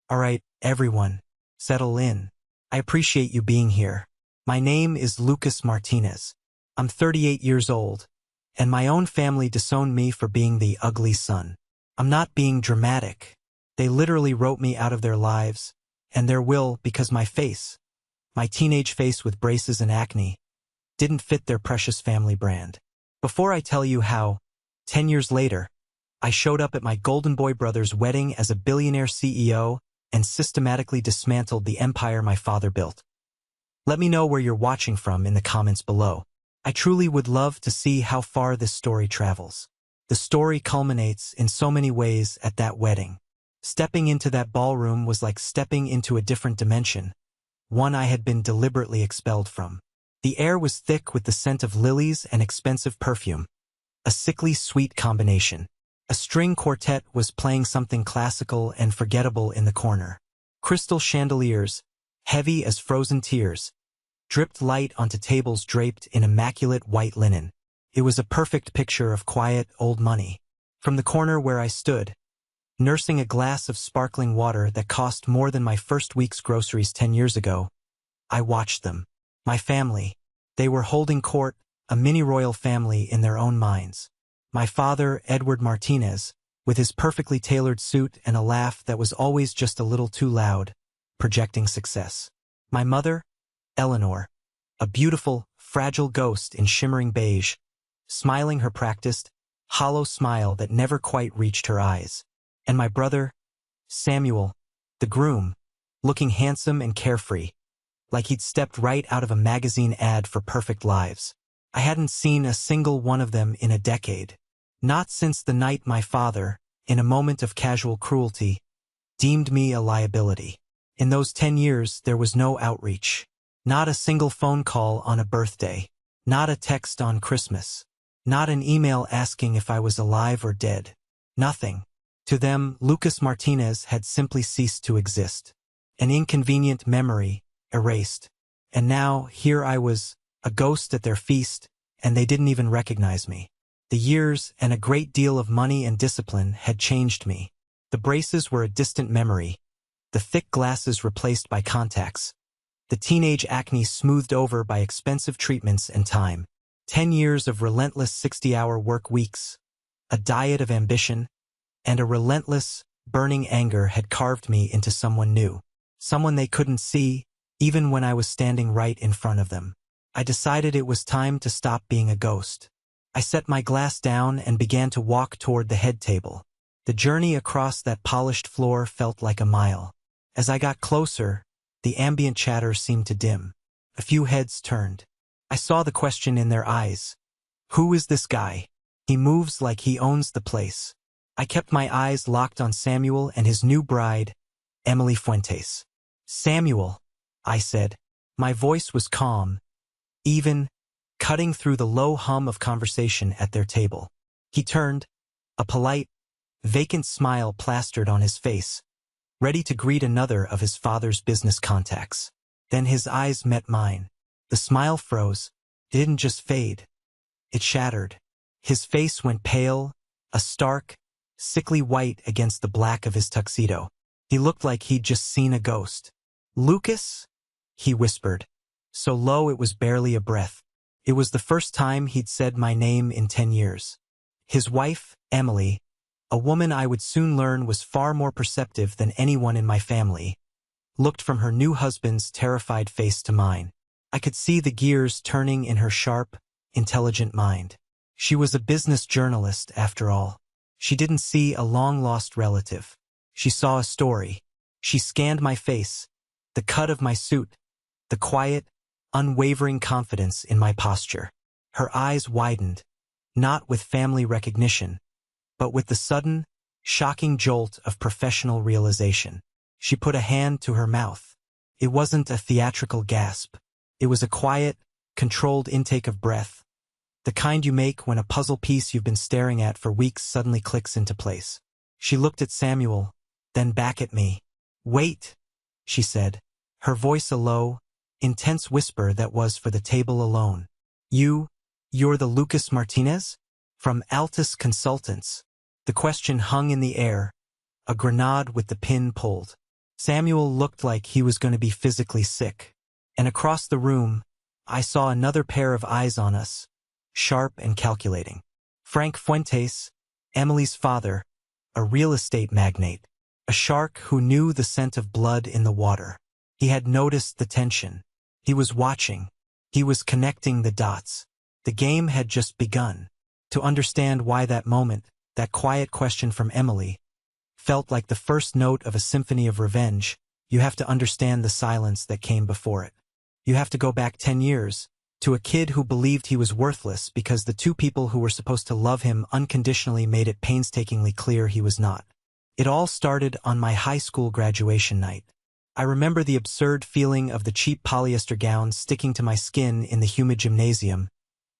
All right, everyone, settle in. I appreciate you being here. My name is Lucas Martinez. I'm 38 years old, and my own family disowned me for being the ugly son. I'm not being dramatic. They literally wrote me out of their lives, and their will because my face, my teenage face with braces and acne, didn't fit their precious family brand. Before I tell you how, 10 years later, I showed up at my Golden Boy brother's wedding as a billionaire CEO and systematically dismantled the empire my father built. Let me know where you're watching from in the comments below. I truly would love to see how far this story travels. The story culminates in so many ways at that wedding. Stepping into that ballroom was like stepping into a different dimension, one I had been deliberately expelled from. The air was thick with the scent of lilies and expensive perfume, a sickly sweet combination. A string quartet was playing something classical and forgettable in the corner. Crystal chandeliers, heavy as frozen tears, dripped light onto tables draped in immaculate white linen. It was a perfect picture of quiet, old money. From the corner where I stood, nursing a glass of sparkling water that cost more than my first week's groceries 10 years ago, I watched them. My family. They were holding court, a mini-royal family in their own minds. My father, Edward Martinez, with his perfectly tailored suit and a laugh that was always just a little too loud, projecting success. My mother, Eleanor, a beautiful, fragile ghost in shimmering beige, smiling her practiced, hollow smile that never quite reached her eyes. And my brother, Samuel, the groom, looking handsome and carefree, like he'd stepped right out of a magazine ad for perfect lives. I hadn't seen a single one of them in a decade. Not since the night my father, in a moment of casual cruelty, deemed me a liability. In those 10 years, there was no outreach. Not a single phone call on a birthday. Not a text on Christmas. Not an email asking if I was alive or dead. Nothing. To them, Lucas Martinez had simply ceased to exist. An inconvenient memory, erased. And now, here I was, a ghost at their feast, and they didn't even recognize me. The years and a great deal of money and discipline had changed me. The braces were a distant memory, the thick glasses replaced by contacts, the teenage acne smoothed over by expensive treatments and time. 10 years of relentless 60-hour work weeks, a diet of ambition, and a relentless, burning anger had carved me into someone new, someone they couldn't see, even when I was standing right in front of them. I decided it was time to stop being a ghost. I set my glass down and began to walk toward the head table. The journey across that polished floor felt like a mile. As I got closer, the ambient chatter seemed to dim. A few heads turned. I saw the question in their eyes. Who is this guy? He moves like he owns the place. I kept my eyes locked on Samuel and his new bride, Emily Fuentes. Samuel, I said. My voice was calm, even, cutting through the low hum of conversation at their table. He turned, a polite, vacant smile plastered on his face, ready to greet another of his father's business contacts. Then his eyes met mine. The smile froze. It didn't just fade. It shattered. His face went pale, a stark, sickly white against the black of his tuxedo. He looked like he'd just seen a ghost. Lucas? He whispered, so low it was barely a breath. It was the first time he'd said my name in 10 years. His wife, Emily, a woman I would soon learn was far more perceptive than anyone in my family, looked from her new husband's terrified face to mine. I could see the gears turning in her sharp, intelligent mind. She was a business journalist, after all. She didn't see a long-lost relative. She saw a story. She scanned my face, the cut of my suit, the quiet, unwavering confidence in my posture. Her eyes widened, not with family recognition, but with the sudden, shocking jolt of professional realization. She put a hand to her mouth. It wasn't a theatrical gasp. It was a quiet, controlled intake of breath, the kind you make when a puzzle piece you've been staring at for weeks suddenly clicks into place. She looked at Samuel, then back at me. Wait, she said, her voice a low, intense whisper that was for the table alone. You're the Lucas Martinez? From Altus Consultants. The question hung in the air, a grenade with the pin pulled. Samuel looked like he was going to be physically sick. And across the room, I saw another pair of eyes on us, sharp and calculating. Frank Fuentes, Emily's father, a real estate magnate, a shark who knew the scent of blood in the water. He had noticed the tension. He was watching. He was connecting the dots. The game had just begun. To understand why that moment, that quiet question from Emily, felt like the first note of a symphony of revenge, you have to understand the silence that came before it. You have to go back 10 years, to a kid who believed he was worthless because the two people who were supposed to love him unconditionally made it painstakingly clear he was not. It all started on my high school graduation night. I remember the absurd feeling of the cheap polyester gown sticking to my skin in the humid gymnasium,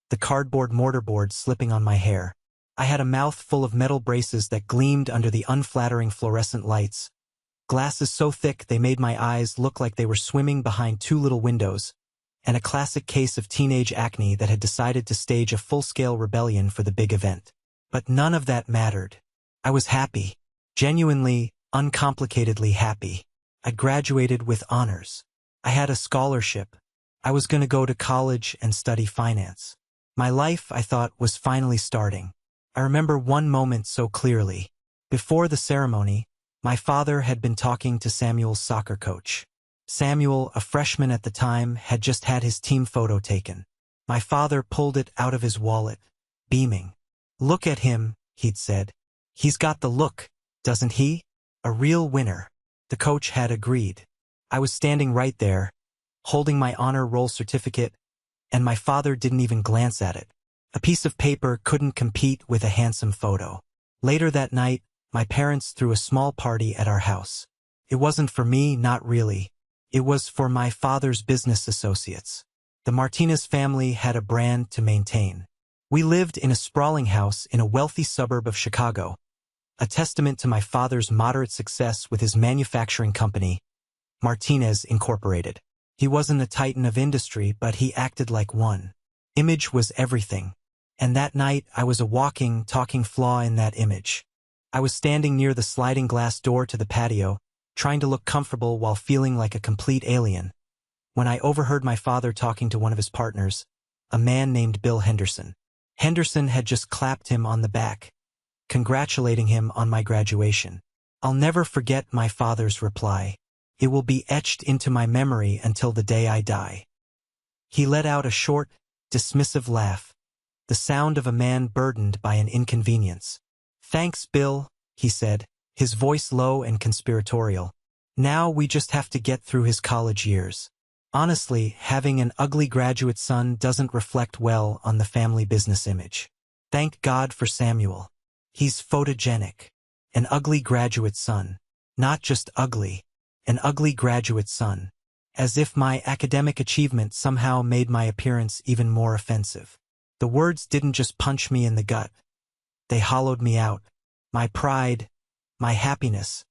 the cardboard mortarboard slipping on my hair. I had a mouth full of metal braces that gleamed under the unflattering fluorescent lights, glasses so thick they made my eyes look like they were swimming behind two little windows, and a classic case of teenage acne that had decided to stage a full-scale rebellion for the big event. But none of that mattered. I was happy, genuinely, uncomplicatedly happy. I graduated with honors. I had a scholarship. I was going to go to college and study finance. My life, I thought, was finally starting. I remember one moment so clearly. Before the ceremony, my father had been talking to Samuel's soccer coach. Samuel, a freshman at the time, had just had his team photo taken. My father pulled it out of his wallet, beaming. "Look at him," he'd said. "He's got the look, doesn't he? A real winner." The coach had agreed. I was standing right there, holding my honor roll certificate, and my father didn't even glance at it. A piece of paper couldn't compete with a handsome photo. Later that night, my parents threw a small party at our house. It wasn't for me, not really. It was for my father's business associates. The Martinez family had a brand to maintain. We lived in a sprawling house in a wealthy suburb of Chicago, a testament to my father's moderate success with his manufacturing company, Martinez Incorporated. He wasn't a titan of industry, but he acted like one. Image was everything. And that night, I was a walking, talking flaw in that image. I was standing near the sliding glass door to the patio, trying to look comfortable while feeling like a complete alien, when I overheard my father talking to one of his partners, a man named Bill Henderson. Henderson had just clapped him on the back, congratulating him on my graduation. I'll never forget my father's reply. It will be etched into my memory until the day I die. He let out a short, dismissive laugh, the sound of a man burdened by an inconvenience. "Thanks, Bill," he said, his voice low and conspiratorial. "Now we just have to get through his college years." Honestly, having an ugly graduate son doesn't reflect well on the family business image. Thank God for Samuel. He's photogenic. An ugly graduate son. Not just ugly. An ugly graduate son. As if my academic achievement somehow made my appearance even more offensive. The words didn't just punch me in the gut. They hollowed me out. My pride, my happiness,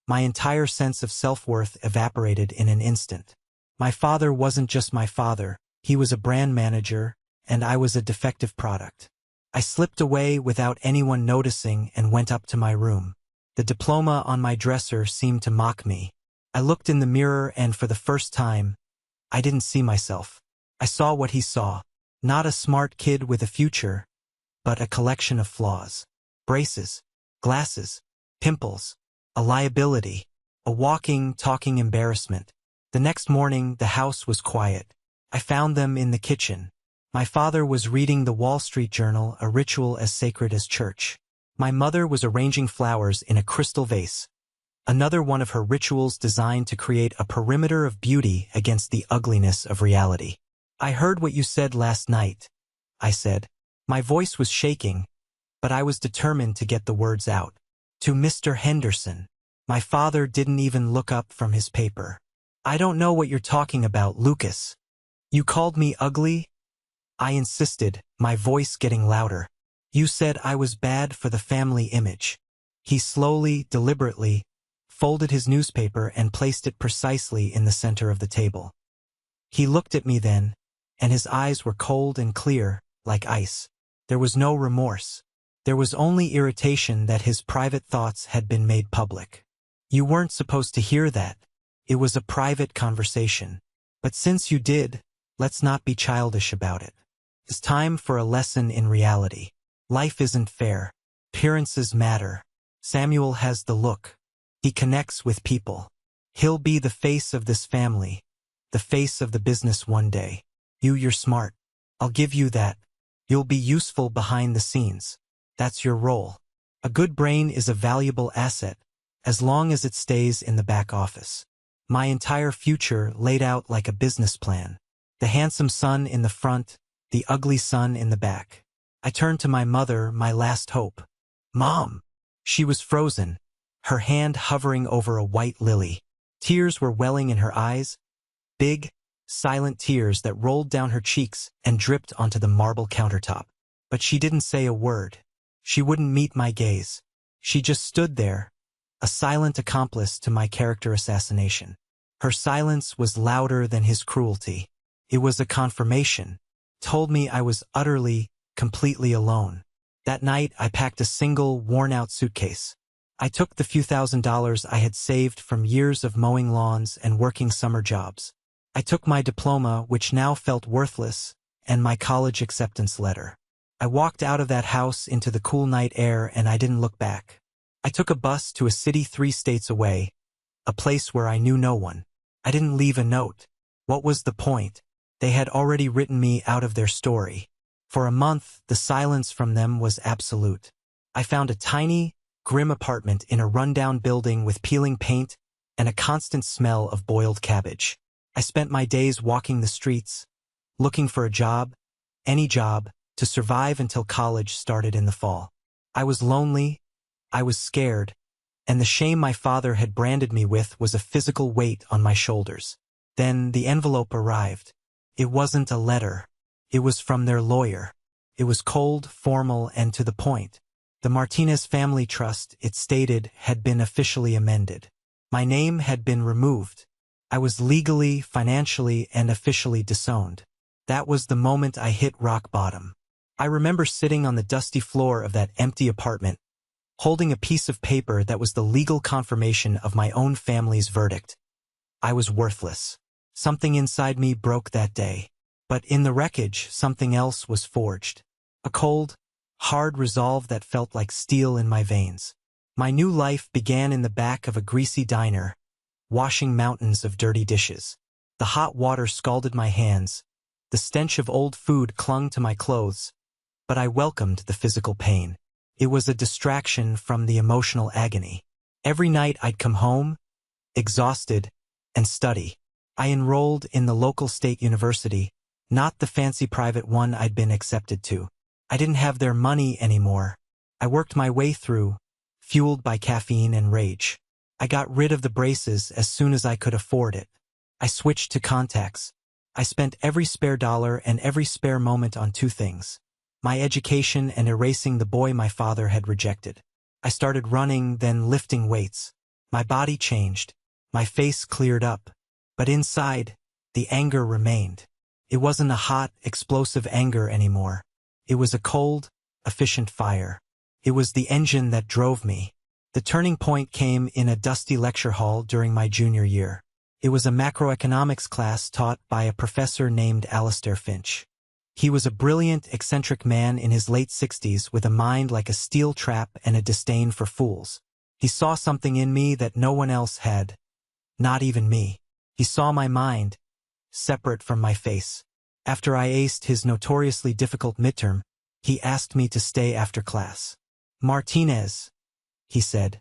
my entire sense of self-worth evaporated in an instant. My father wasn't just my father, he was a brand manager, and I was a defective product. I slipped away without anyone noticing and went up to my room. The diploma on my dresser seemed to mock me. I looked in the mirror and for the first time, I didn't see myself. I saw what he saw. Not a smart kid with a future, but a collection of flaws. Braces, glasses, pimples, a liability, a walking, talking embarrassment. The next morning, the house was quiet. I found them in the kitchen. My father was reading the Wall Street Journal, a ritual as sacred as church. My mother was arranging flowers in a crystal vase. Another one of her rituals designed to create a perimeter of beauty against the ugliness of reality. "I heard what you said last night," I said. My voice was shaking, but I was determined to get the words out. "To Mr. Henderson." My father didn't even look up from his paper. "I don't know what you're talking about, Lucas. You called me ugly?" I insisted, my voice getting louder. "You said I was bad for the family image." He slowly, deliberately, folded his newspaper and placed it precisely in the center of the table. He looked at me then, and his eyes were cold and clear, like ice. There was no remorse. There was only irritation that his private thoughts had been made public. You weren't supposed to hear that. It was a private conversation. But since you did, let's not be childish about it. It's time for a lesson in reality. Life isn't fair. Appearances matter. Samuel has the look. He connects with people. He'll be the face of this family, the face of the business one day. You're smart. I'll give you that. You'll be useful behind the scenes. That's your role. A good brain is a valuable asset, as long as it stays in the back office. My entire future laid out like a business plan. The handsome son in the front, the ugly son in the back. I turned to my mother, my last hope. Mom! She was frozen, her hand hovering over a white lily. Tears were welling in her eyes, big, silent tears that rolled down her cheeks and dripped onto the marble countertop. But she didn't say a word. She wouldn't meet my gaze. She just stood there, a silent accomplice to my character assassination. Her silence was louder than his cruelty. It was a confirmation, told me I was utterly, completely alone. That night, I packed a single, worn-out suitcase. I took the few $1,000s I had saved from years of mowing lawns and working summer jobs. I took my diploma, which now felt worthless, and my college acceptance letter. I walked out of that house into the cool night air and I didn't look back. I took a bus to a city 3 states away, a place where I knew no one. I didn't leave a note. What was the point? They had already written me out of their story. For a month, the silence from them was absolute. I found a tiny, grim apartment in a rundown building with peeling paint and a constant smell of boiled cabbage. I spent my days walking the streets, looking for a job, any job, to survive until college started in the fall. I was lonely, I was scared, and the shame my father had branded me with was a physical weight on my shoulders. Then the envelope arrived. It wasn't a letter. It was from their lawyer. It was cold, formal, and to the point. The Martinez Family Trust, it stated, had been officially amended. My name had been removed. I was legally, financially, and officially disowned. That was the moment I hit rock bottom. I remember sitting on the dusty floor of that empty apartment, holding a piece of paper that was the legal confirmation of my own family's verdict. I was worthless. Something inside me broke that day. But in the wreckage, something else was forged. A cold, hard resolve that felt like steel in my veins. My new life began in the back of a greasy diner, washing mountains of dirty dishes. The hot water scalded my hands. The stench of old food clung to my clothes. But I welcomed the physical pain. It was a distraction from the emotional agony. Every night I'd come home, exhausted, and study. I enrolled in the local state university, not the fancy private one I'd been accepted to. I didn't have their money anymore. I worked my way through, fueled by caffeine and rage. I got rid of the braces as soon as I could afford it. I switched to contacts. I spent every spare dollar and every spare moment on 2 things: my education and erasing the boy my father had rejected. I started running, then lifting weights. My body changed. My face cleared up. But inside, the anger remained. It wasn't a hot, explosive anger anymore. It was a cold, efficient fire. It was the engine that drove me. The turning point came in a dusty lecture hall during my junior year. It was a macroeconomics class taught by a professor named Alistair Finch. He was a brilliant, eccentric man in his late 60s with a mind like a steel trap and a disdain for fools. He saw something in me that no one else had, not even me. He saw my mind, separate from my face. After I aced his notoriously difficult midterm, he asked me to stay after class. "Martinez," he said,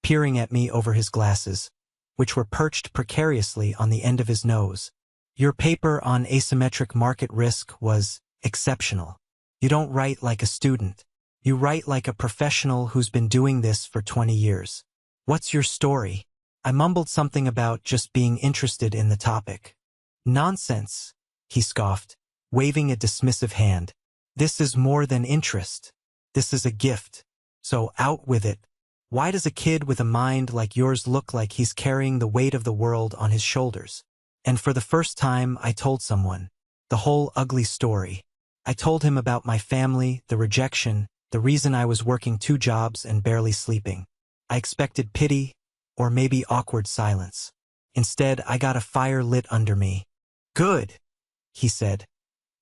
peering at me over his glasses, which were perched precariously on the end of his nose. "Your paper on asymmetric market risk was exceptional. You don't write like a student. You write like a professional who's been doing this for 20 years. What's your story?" I mumbled something about just being interested in the topic. "Nonsense," he scoffed, waving a dismissive hand. "This is more than interest. This is a gift. So out with it. Why does a kid with a mind like yours look like he's carrying the weight of the world on his shoulders?" And for the first time, I told someone. The whole ugly story. I told him about my family, the rejection, the reason I was working 2 jobs and barely sleeping. I expected pity, or maybe awkward silence. Instead, I got a fire lit under me. "Good," he said,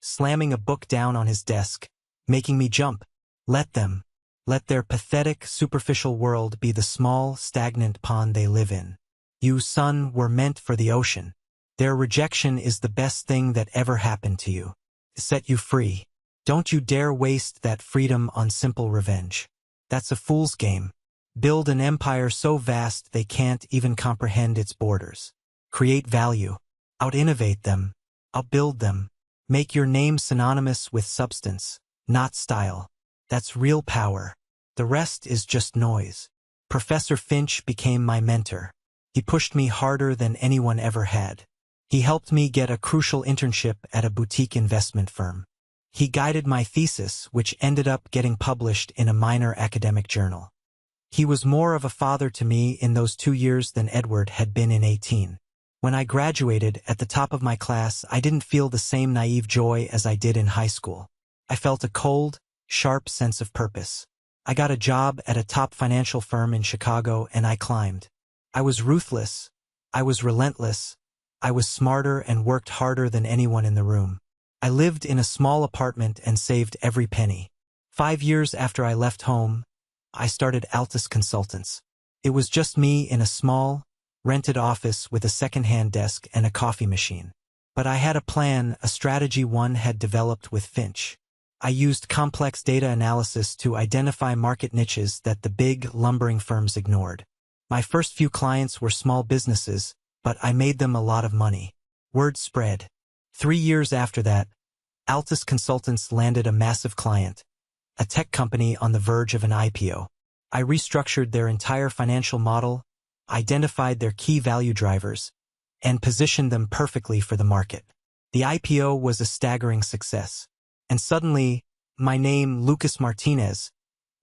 slamming a book down on his desk, making me jump. "Let them. Let their pathetic, superficial world be the small, stagnant pond they live in. You, son, were meant for the ocean. Their rejection is the best thing that ever happened to you. Set you free. Don't you dare waste that freedom on simple revenge. That's a fool's game. Build an empire so vast they can't even comprehend its borders. Create value. Out-innovate them. Outbuild them. Make your name synonymous with substance, not style. That's real power. The rest is just noise." Professor Finch became my mentor. He pushed me harder than anyone ever had. He helped me get a crucial internship at a boutique investment firm. He guided my thesis, which ended up getting published in a minor academic journal. He was more of a father to me in those 2 years than Edward had been in 18. When I graduated at the top of my class, I didn't feel the same naive joy as I did in high school. I felt a cold, sharp sense of purpose. I got a job at a top financial firm in Chicago and I climbed. I was ruthless. I was relentless. I was smarter and worked harder than anyone in the room. I lived in a small apartment and saved every penny. 5 years after I left home, I started Altus Consultants. It was just me in a small, rented office with a second-hand desk and a coffee machine. But I had a plan, a strategy one had developed with Finch. I used complex data analysis to identify market niches that the big, lumbering firms ignored. My first few clients were small businesses, but I made them a lot of money. Word spread. 3 years after that, Altus Consultants landed a massive client, a tech company on the verge of an IPO. I restructured their entire financial model, identified their key value drivers, and positioned them perfectly for the market. The IPO was a staggering success. And suddenly, my name, Lucas Martinez,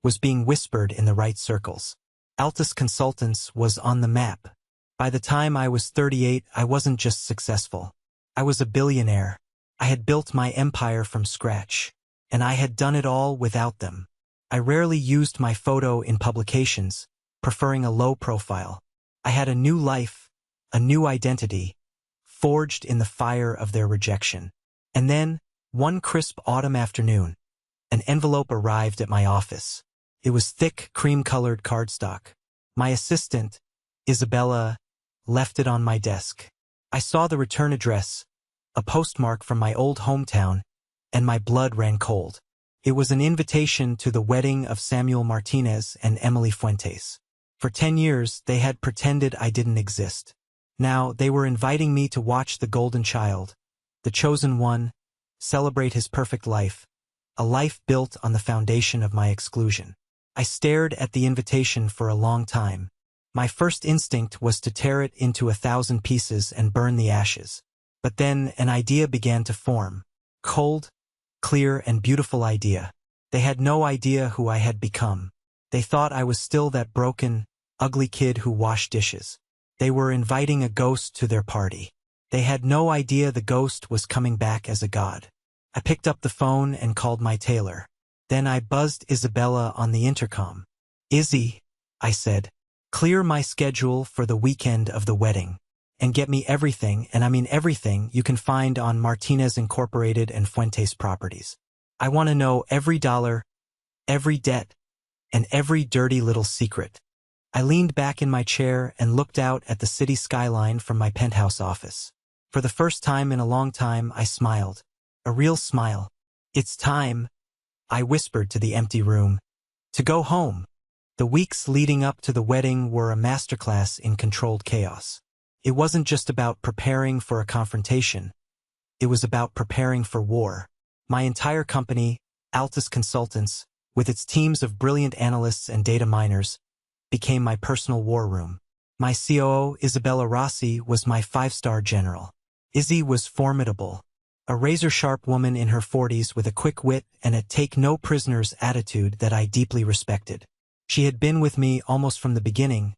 was being whispered in the right circles. Altus Consultants was on the map. By the time I was 38, I wasn't just successful. I was a billionaire. I had built my empire from scratch. And I had done it all without them. I rarely used my photo in publications, preferring a low profile. I had a new life, a new identity, forged in the fire of their rejection. And then, one crisp autumn afternoon, an envelope arrived at my office. It was thick, cream-colored cardstock. My assistant, Isabella, left it on my desk. I saw the return address, a postmark from my old hometown, and my blood ran cold. It was an invitation to the wedding of Samuel Martinez and Emily Fuentes. For 10 years, they had pretended I didn't exist. Now, they were inviting me to watch the golden child, the chosen one, celebrate his perfect life, a life built on the foundation of my exclusion. I stared at the invitation for a long time. My first instinct was to tear it into 1,000 pieces and burn the ashes. But then an idea began to form. Cold, clear, and beautiful idea. They had no idea who I had become. They thought I was still that broken, ugly kid who washed dishes. They were inviting a ghost to their party. They had no idea the ghost was coming back as a god. I picked up the phone and called my tailor. Then I buzzed Isabella on the intercom. "Izzy," I said, "clear my schedule for the weekend of the wedding. And get me everything, and I mean everything, you can find on Martinez Incorporated and Fuentes Properties. I want to know every dollar, every debt, and every dirty little secret." I leaned back in my chair and looked out at the city skyline from my penthouse office. For the first time in a long time, I smiled. A real smile. "It's time," I whispered to the empty room, "to go home." The weeks leading up to the wedding were a masterclass in controlled chaos. It wasn't just about preparing for a confrontation. It was about preparing for war. My entire company, Altus Consultants, with its teams of brilliant analysts and data miners, became my personal war room. My COO, Isabella Rossi, was my 5-star general. Izzy was formidable. A razor-sharp woman in her 40s with a quick wit and a take-no-prisoners attitude that I deeply respected. She had been with me almost from the beginning,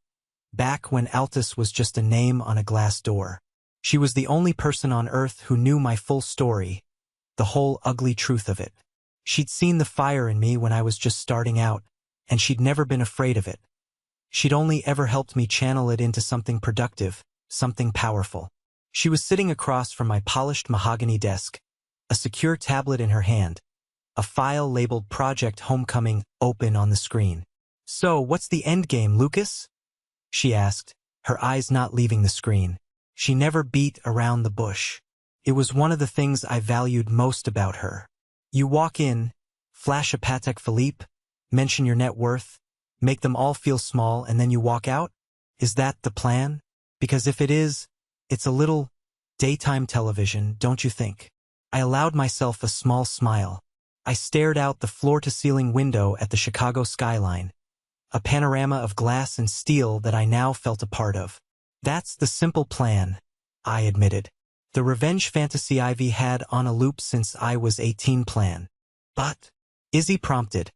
back when Altus was just a name on a glass door. She was the only person on earth who knew my full story, the whole ugly truth of it. She'd seen the fire in me when I was just starting out, and she'd never been afraid of it. She'd only ever helped me channel it into something productive, something powerful. She was sitting across from my polished mahogany desk, a secure tablet in her hand, a file labeled Project Homecoming open on the screen. "So, what's the endgame, Lucas?" she asked, her eyes not leaving the screen. She never beat around the bush. It was one of the things I valued most about her. You walk in, flash a Patek Philippe, mention your net worth, make them all feel small, and then you walk out? Is that the plan? Because if it is, it's a little daytime television, don't you think? I allowed myself a small smile. I stared out the floor-to-ceiling window at the Chicago skyline, a panorama of glass and steel that I now felt a part of. That's the simple plan, I admitted. The revenge fantasy I've had on a loop since I was 18 plan. But, Izzy prompted,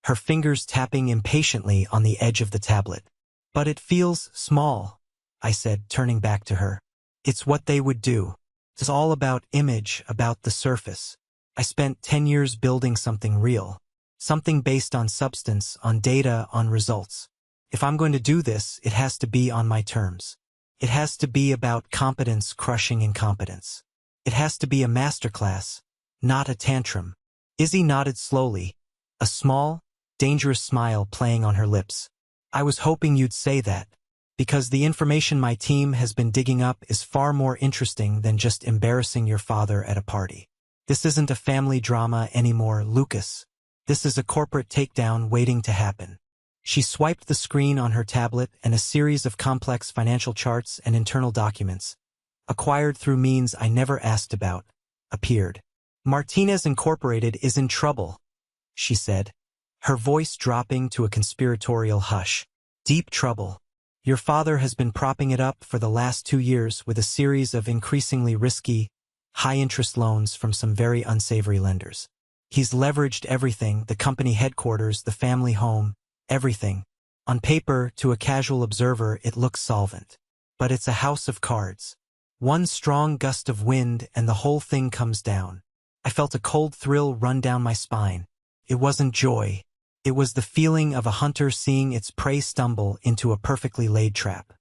her fingers tapping impatiently on the edge of the tablet. But it feels small, I said, turning back to her. It's what they would do. It's all about image, about the surface. I spent 10 years building something real. Something based on substance, on data, on results. If I'm going to do this, it has to be on my terms. It has to be about competence crushing incompetence. It has to be a masterclass, not a tantrum. Izzy nodded slowly, a small, dangerous smile playing on her lips. I was hoping you'd say that, because the information my team has been digging up is far more interesting than just embarrassing your father at a party. This isn't a family drama anymore, Lucas. This is a corporate takedown waiting to happen. She swiped the screen on her tablet, and a series of complex financial charts and internal documents, acquired through means I never asked about, appeared. Martinez Incorporated is in trouble, she said, her voice dropping to a conspiratorial hush. Deep trouble. Your father has been propping it up for the last 2 years with a series of increasingly risky, high-interest loans from some very unsavory lenders. He's leveraged everything, the company headquarters, the family home, everything. On paper, to a casual observer, it looks solvent. But it's a house of cards. One strong gust of wind and the whole thing comes down. I felt a cold thrill run down my spine. It wasn't joy. It was the feeling of a hunter seeing its prey stumble into a perfectly laid trap.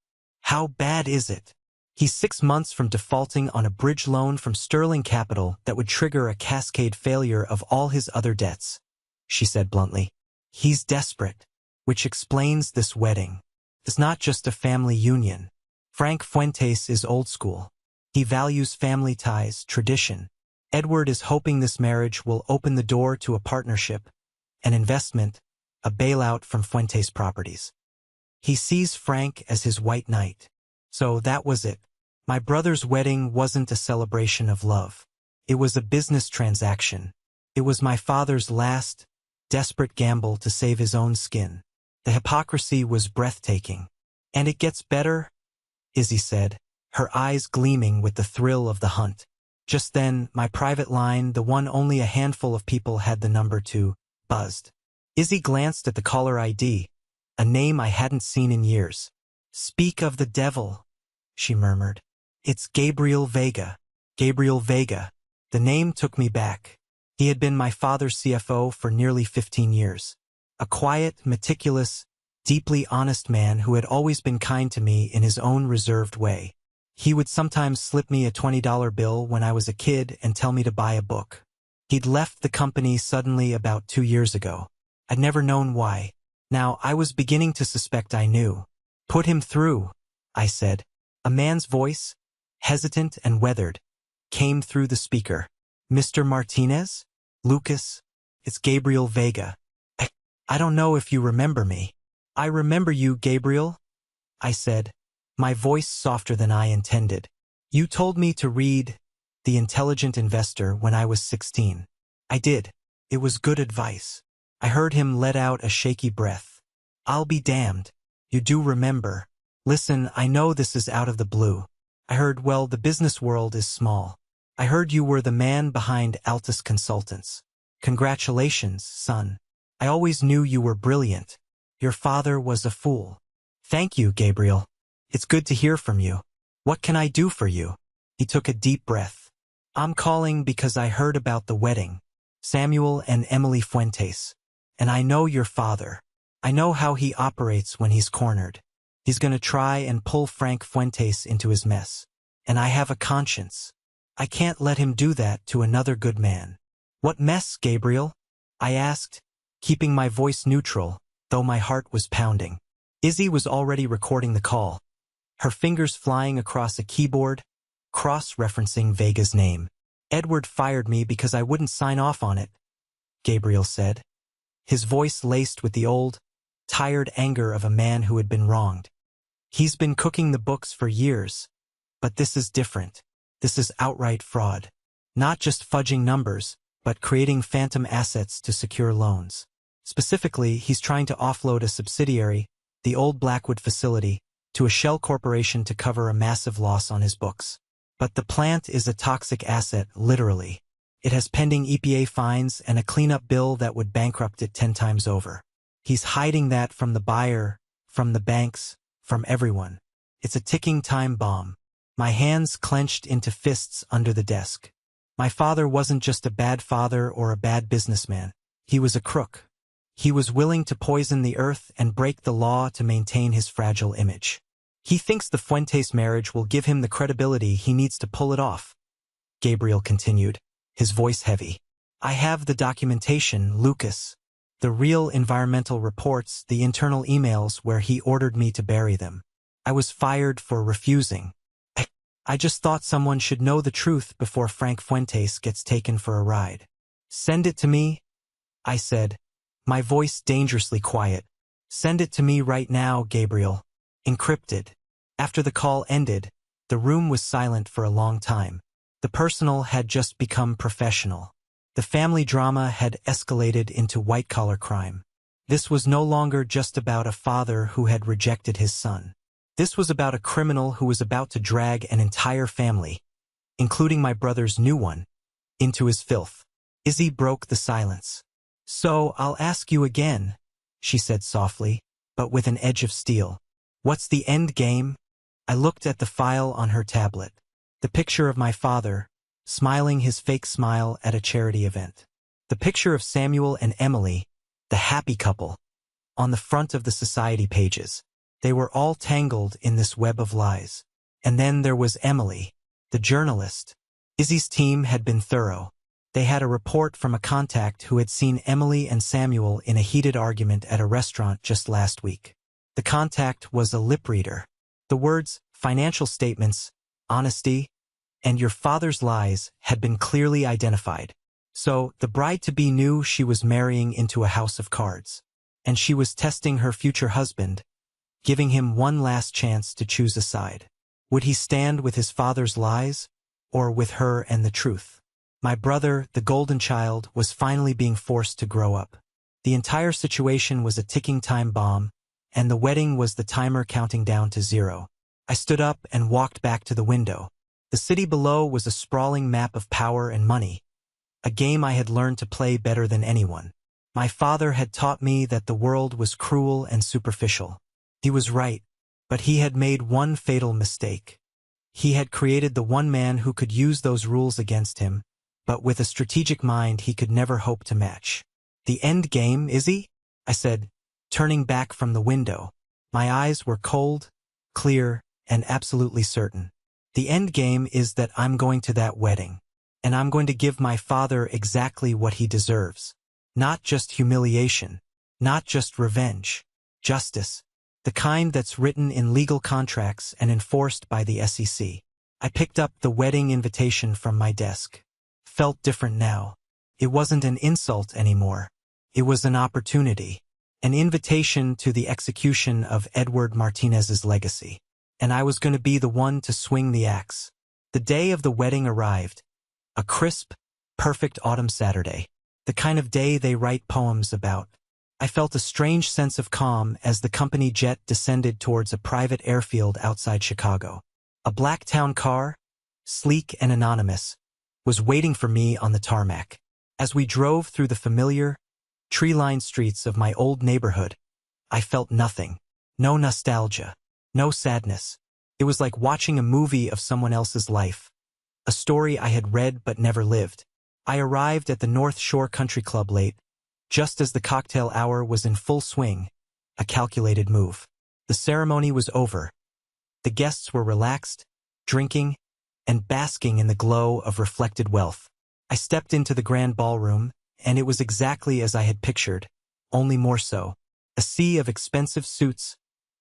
How bad is it? He's 6 months from defaulting on a bridge loan from Sterling Capital that would trigger a cascade failure of all his other debts, she said bluntly. He's desperate, which explains this wedding. It's not just a family union. Frank Fuentes is old school. He values family ties, tradition. Edward is hoping this marriage will open the door to a partnership, an investment, a bailout from Fuentes Properties. He sees Frank as his white knight. So that was it. My brother's wedding wasn't a celebration of love. It was a business transaction. It was my father's last, desperate gamble to save his own skin. The hypocrisy was breathtaking. And it gets better, Izzy said, her eyes gleaming with the thrill of the hunt. Just then, my private line, the one only a handful of people had the number to, buzzed. Izzy glanced at the caller ID, a name I hadn't seen in years. Speak of the devil, she murmured. It's Gabriel Vega. Gabriel Vega. The name took me back. He had been my father's CFO for nearly 15 years. A quiet, meticulous, deeply honest man who had always been kind to me in his own reserved way. He would sometimes slip me a $20 bill when I was a kid and tell me to buy a book. He'd left the company suddenly about 2 years ago. I'd never known why. Now, I was beginning to suspect I knew. Put him through, I said. A man's voice, hesitant and weathered, came through the speaker. Mr. Martinez? Lucas? It's Gabriel Vega. I don't know if you remember me. I remember you, Gabriel, I said, my voice softer than I intended. You told me to read The Intelligent Investor when I was 16. I did. It was good advice. I heard him let out a shaky breath. I'll be damned. You do remember. Listen, I know this is out of the blue. I heard, well, the business world is small. I heard you were the man behind Altus Consultants. Congratulations, son. I always knew you were brilliant. Your father was a fool. Thank you, Gabriel. It's good to hear from you. What can I do for you? He took a deep breath. I'm calling because I heard about the wedding. Samuel and Emily Fuentes. And I know your father. I know how he operates when he's cornered. He's gonna try and pull Frank Fuentes into his mess. And I have a conscience. I can't let him do that to another good man. What mess, Gabriel? I asked, keeping my voice neutral, though my heart was pounding. Izzy was already recording the call, her fingers flying across a keyboard, cross-referencing Vega's name. Edward fired me because I wouldn't sign off on it, Gabriel said, his voice laced with the old, tired anger of a man who had been wronged. He's been cooking the books for years, but this is different. This is outright fraud. Not just fudging numbers, but creating phantom assets to secure loans. Specifically, he's trying to offload a subsidiary, the old Blackwood facility, to a shell corporation to cover a massive loss on his books. But the plant is a toxic asset, literally. It has pending EPA fines and a cleanup bill that would bankrupt it 10 times over. He's hiding that from the buyer, from the banks, from everyone. It's a ticking time bomb. My hands clenched into fists under the desk. My father wasn't just a bad father or a bad businessman. He was a crook. He was willing to poison the earth and break the law to maintain his fragile image. He thinks the Fuentes marriage will give him the credibility he needs to pull it off, Gabriel continued, his voice heavy. I have the documentation, Lucas. The real environmental reports, the internal emails where he ordered me to bury them. I was fired for refusing. I just thought someone should know the truth before Frank Fuentes gets taken for a ride. Send it to me, I said, my voice dangerously quiet. Send it to me right now, Gabriel. Encrypted. After the call ended, the room was silent for a long time. The personal had just become professional. The family drama had escalated into white-collar crime. This was no longer just about a father who had rejected his son. This was about a criminal who was about to drag an entire family, including my brother's new one, into his filth. Izzy broke the silence. So I'll ask you again, she said softly, but with an edge of steel. What's the end game? I looked at the file on her tablet. The picture of my father, smiling his fake smile at a charity event. The picture of Samuel and Emily, the happy couple, on the front of the society pages. They were all tangled in this web of lies. And then there was Emily, the journalist. Izzy's team had been thorough. They had a report from a contact who had seen Emily and Samuel in a heated argument at a restaurant just last week. The contact was a lip reader. The words, financial statements, honesty, and your father's lies had been clearly identified. So, the bride-to-be knew she was marrying into a house of cards. And she was testing her future husband, giving him one last chance to choose a side. Would he stand with his father's lies, or with her and the truth? My brother, the golden child, was finally being forced to grow up. The entire situation was a ticking time bomb, and the wedding was the timer counting down to 0. I stood up and walked back to the window. The city below was a sprawling map of power and money, a game I had learned to play better than anyone. My father had taught me that the world was cruel and superficial. He was right, but he had made one fatal mistake. He had created the one man who could use those rules against him, but with a strategic mind he could never hope to match. The end game, Izzy? I said, turning back from the window. My eyes were cold, clear, and absolutely certain. The end game is that I'm going to that wedding, and I'm going to give my father exactly what he deserves. Not just humiliation, not just revenge, justice. The kind that's written in legal contracts and enforced by the SEC. I picked up the wedding invitation from my desk. Felt different now. It wasn't an insult anymore. It was an opportunity. An invitation to the execution of Edward Martinez's legacy. And I was going to be the one to swing the axe. The day of the wedding arrived. A crisp, perfect autumn Saturday. The kind of day they write poems about. I felt a strange sense of calm as the company jet descended towards a private airfield outside Chicago. A black town car, sleek and anonymous, was waiting for me on the tarmac. As we drove through the familiar, tree-lined streets of my old neighborhood, I felt nothing. No nostalgia. No sadness. It was like watching a movie of someone else's life. A story I had read but never lived. I arrived at the North Shore Country Club late, just as the cocktail hour was in full swing, a calculated move. The ceremony was over. The guests were relaxed, drinking, and basking in the glow of reflected wealth. I stepped into the grand ballroom, and it was exactly as I had pictured, only more so. A sea of expensive suits,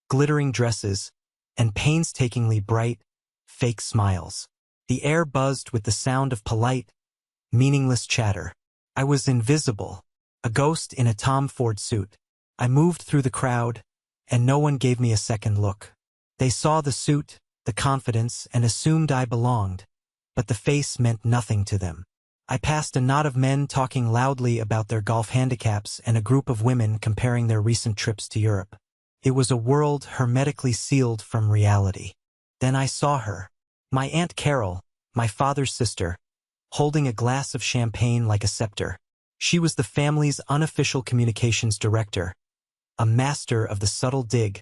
glittering dresses, and painstakingly bright, fake smiles. The air buzzed with the sound of polite, meaningless chatter. I was invisible, a ghost in a Tom Ford suit. I moved through the crowd, and no one gave me a second look. They saw the suit, the confidence, and assumed I belonged, but the face meant nothing to them. I passed a knot of men talking loudly about their golf handicaps and a group of women comparing their recent trips to Europe. It was a world hermetically sealed from reality. Then I saw her, my Aunt Carol, my father's sister, holding a glass of champagne like a scepter. She was the family's unofficial communications director, a master of the subtle dig,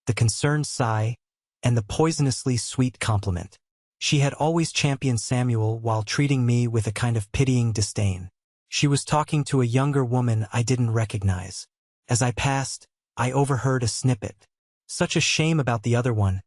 the concerned sigh, and the poisonously sweet compliment. She had always championed Samuel while treating me with a kind of pitying disdain. She was talking to a younger woman I didn't recognize. As I passed, I overheard a snippet. "Such a shame about the other one,"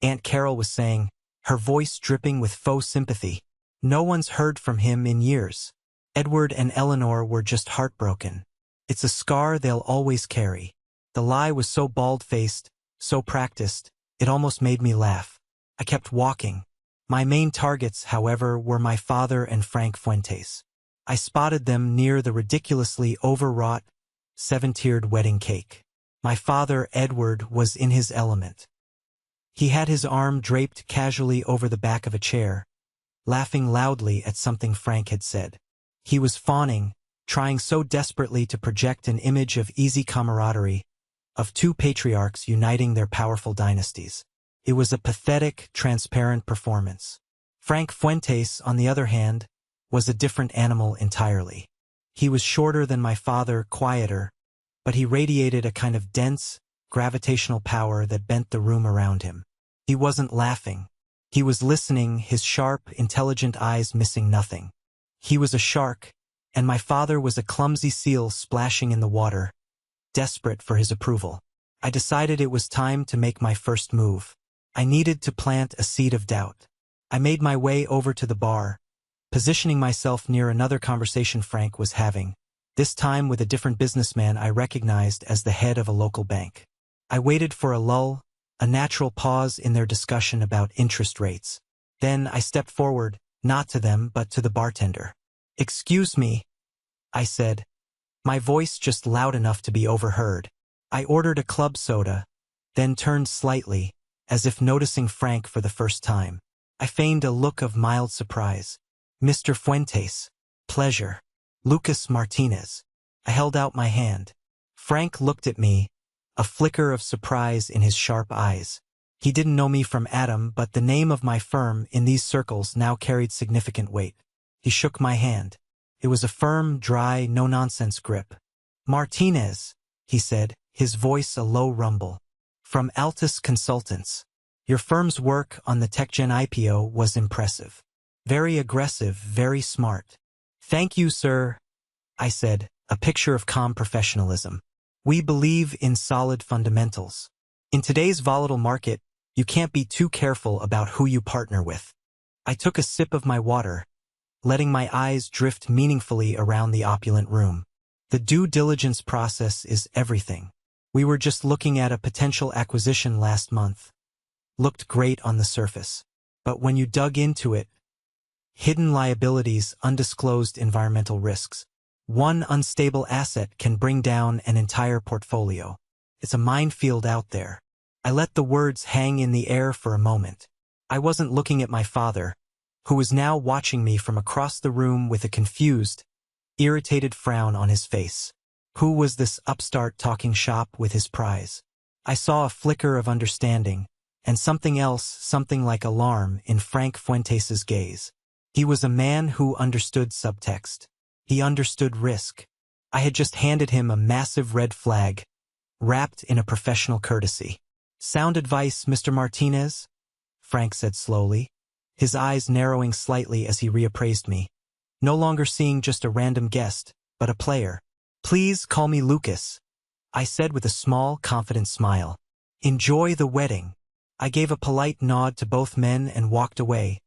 Aunt Carol was saying, her voice dripping with faux sympathy. "No one's heard from him in years. Edward and Eleanor were just heartbroken. It's a scar they'll always carry." The lie was so bald-faced, so practiced, it almost made me laugh. I kept walking. My main targets, however, were my father and Frank Fuentes. I spotted them near the ridiculously overwrought, seven-tiered wedding cake. My father, Edward, was in his element. He had his arm draped casually over the back of a chair, laughing loudly at something Frank had said. He was fawning, trying so desperately to project an image of easy camaraderie, of two patriarchs uniting their powerful dynasties. It was a pathetic, transparent performance. Frank Fuentes, on the other hand, was a different animal entirely. He was shorter than my father, quieter, but he radiated a kind of dense, gravitational power that bent the room around him. He wasn't laughing. He was listening, his sharp, intelligent eyes missing nothing. He was a shark, and my father was a clumsy seal splashing in the water, desperate for his approval. I decided it was time to make my first move. I needed to plant a seed of doubt. I made my way over to the bar, positioning myself near another conversation Frank was having, this time with a different businessman I recognized as the head of a local bank. I waited for a lull, a natural pause in their discussion about interest rates. Then I stepped forward, not to them but to the bartender. "Excuse me," I said, my voice just loud enough to be overheard. I ordered a club soda, then turned slightly, as if noticing Frank for the first time. I feigned a look of mild surprise. "Mr. Fuentes." "Pleasure. Lucas Martinez." I held out my hand. Frank looked at me, a flicker of surprise in his sharp eyes. He didn't know me from Adam, but the name of my firm in these circles now carried significant weight. He shook my hand. It was a firm, dry, no-nonsense grip. "Martinez," he said, his voice a low rumble. "From Altus Consultants. Your firm's work on the TechGen IPO was impressive. Very aggressive, very smart." "Thank you, sir," I said, a picture of calm professionalism. "We believe in solid fundamentals. In today's volatile market, you can't be too careful about who you partner with." I took a sip of my water, letting my eyes drift meaningfully around the opulent room. The due diligence process is everything. We were just looking at a potential acquisition last month. Looked great on the surface. But when you dug into it, hidden liabilities, undisclosed environmental risks. One unstable asset can bring down an entire portfolio. It's a minefield out there. I let the words hang in the air for a moment. I wasn't looking at my father, who was now watching me from across the room with a confused, irritated frown on his face. Who was this upstart talking shop with his prize? I saw a flicker of understanding, and something else, something like alarm, in Frank Fuentes's gaze. He was a man who understood subtext. He understood risk. I had just handed him a massive red flag, wrapped in a professional courtesy. "Sound advice, Mr. Martinez?" Frank said slowly, his eyes narrowing slightly as he reappraised me. No longer seeing just a random guest, but a player. "Please call me Lucas," I said with a small, confident smile. Enjoy the wedding. I gave a polite nod to both men and walked away,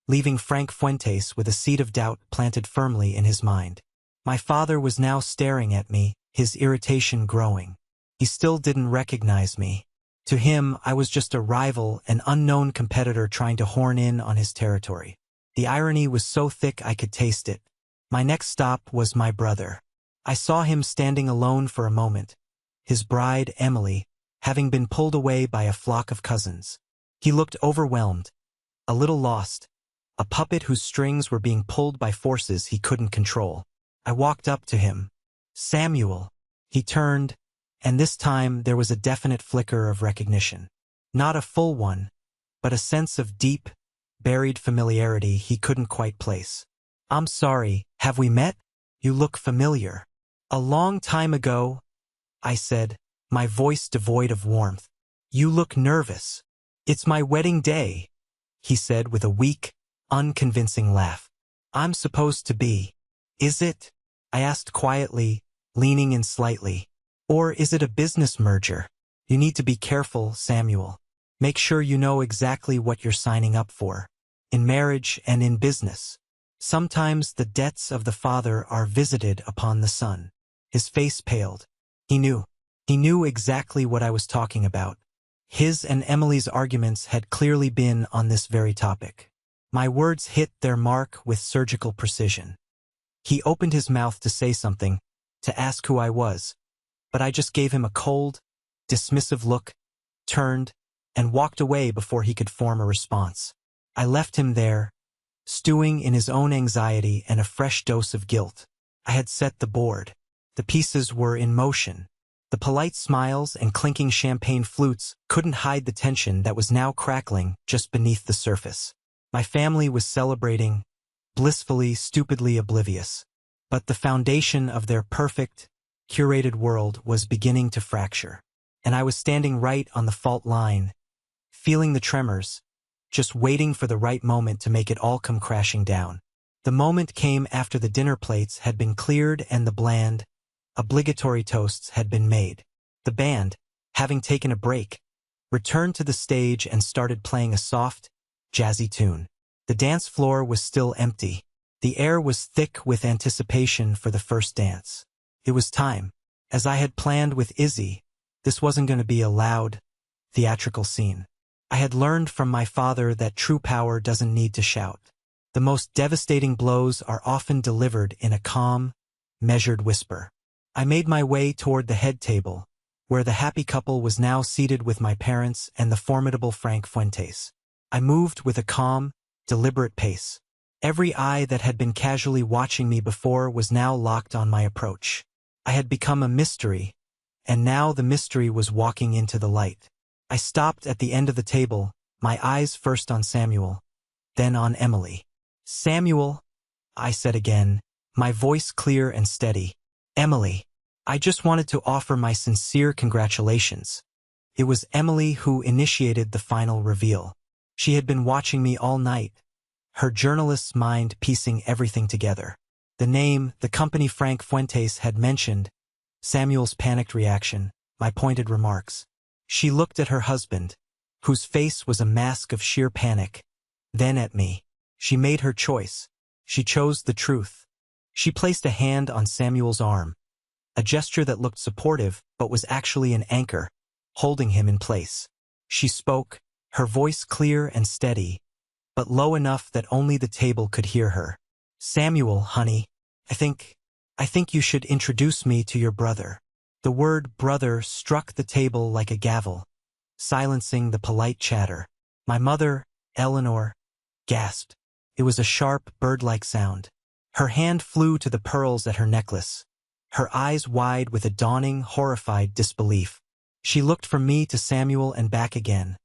leaving Frank Fuentes with a seed of doubt planted firmly in his mind. My father was now staring at me, his irritation growing. He still didn't recognize me. To him, I was just a rival, an unknown competitor trying to horn in on his territory. The irony was so thick I could taste it. My next stop was my brother. I saw him standing alone for a moment, his bride, Emily, having been pulled away by a flock of cousins. He looked overwhelmed, a little lost, a puppet whose strings were being pulled by forces he couldn't control. I walked up to him. Samuel. He turned, and this time there was a definite flicker of recognition. Not a full one, but a sense of deep, buried familiarity he couldn't quite place. I'm sorry, have we met? You look familiar. A long time ago, I said, my voice devoid of warmth. You look nervous. It's my wedding day, he said with a weak, unconvincing laugh. I'm supposed to be. Is it? I asked quietly, leaning in slightly. Or is it a business merger? You need to be careful, Samuel. Make sure you know exactly what you're signing up for. In marriage and in business. Sometimes the debts of the father are visited upon the son. His face paled. He knew. He knew exactly what I was talking about. His and Emily's arguments had clearly been on this very topic. My words hit their mark with surgical precision. He opened his mouth to say something, to ask who I was, but I just gave him a cold, dismissive look, turned, and walked away before he could form a response. I left him there, stewing in his own anxiety and a fresh dose of guilt. I had set the board. The pieces were in motion. The polite smiles and clinking champagne flutes couldn't hide the tension that was now crackling just beneath the surface. My family was celebrating, blissfully, stupidly oblivious. But the foundation of their perfect, curated world was beginning to fracture. And I was standing right on the fault line, feeling the tremors, just waiting for the right moment to make it all come crashing down. The moment came after the dinner plates had been cleared and the bland, obligatory toasts had been made. The band, having taken a break, returned to the stage and started playing a soft, jazzy tune. The dance floor was still empty. The air was thick with anticipation for the first dance. It was time. As I had planned with Izzy, this wasn't going to be a loud, theatrical scene. I had learned from my father that true power doesn't need to shout. The most devastating blows are often delivered in a calm, measured whisper. I made my way toward the head table, where the happy couple was now seated with my parents and the formidable Frank Fuentes. I moved with a calm, deliberate pace. Every eye that had been casually watching me before was now locked on my approach. I had become a mystery, and now the mystery was walking into the light. I stopped at the end of the table, my eyes first on Samuel, then on Emily. Samuel, I said again, my voice clear and steady. Emily, I just wanted to offer my sincere congratulations. It was Emily who initiated the final reveal. She had been watching me all night, her journalist's mind piecing everything together. The name, the company Frank Fuentes had mentioned, Samuel's panicked reaction, my pointed remarks. She looked at her husband, whose face was a mask of sheer panic, then at me. She made her choice. She chose the truth. She placed a hand on Samuel's arm, a gesture that looked supportive but was actually an anchor, holding him in place. She spoke, her voice clear and steady, but low enough that only the table could hear her. Samuel, honey, I think you should introduce me to your brother. The word brother struck the table like a gavel, silencing the polite chatter. My mother, Eleanor, gasped. It was a sharp, bird-like sound. Her hand flew to the pearls at her necklace, her eyes wide with a dawning, horrified disbelief. She looked from me to Samuel and back again,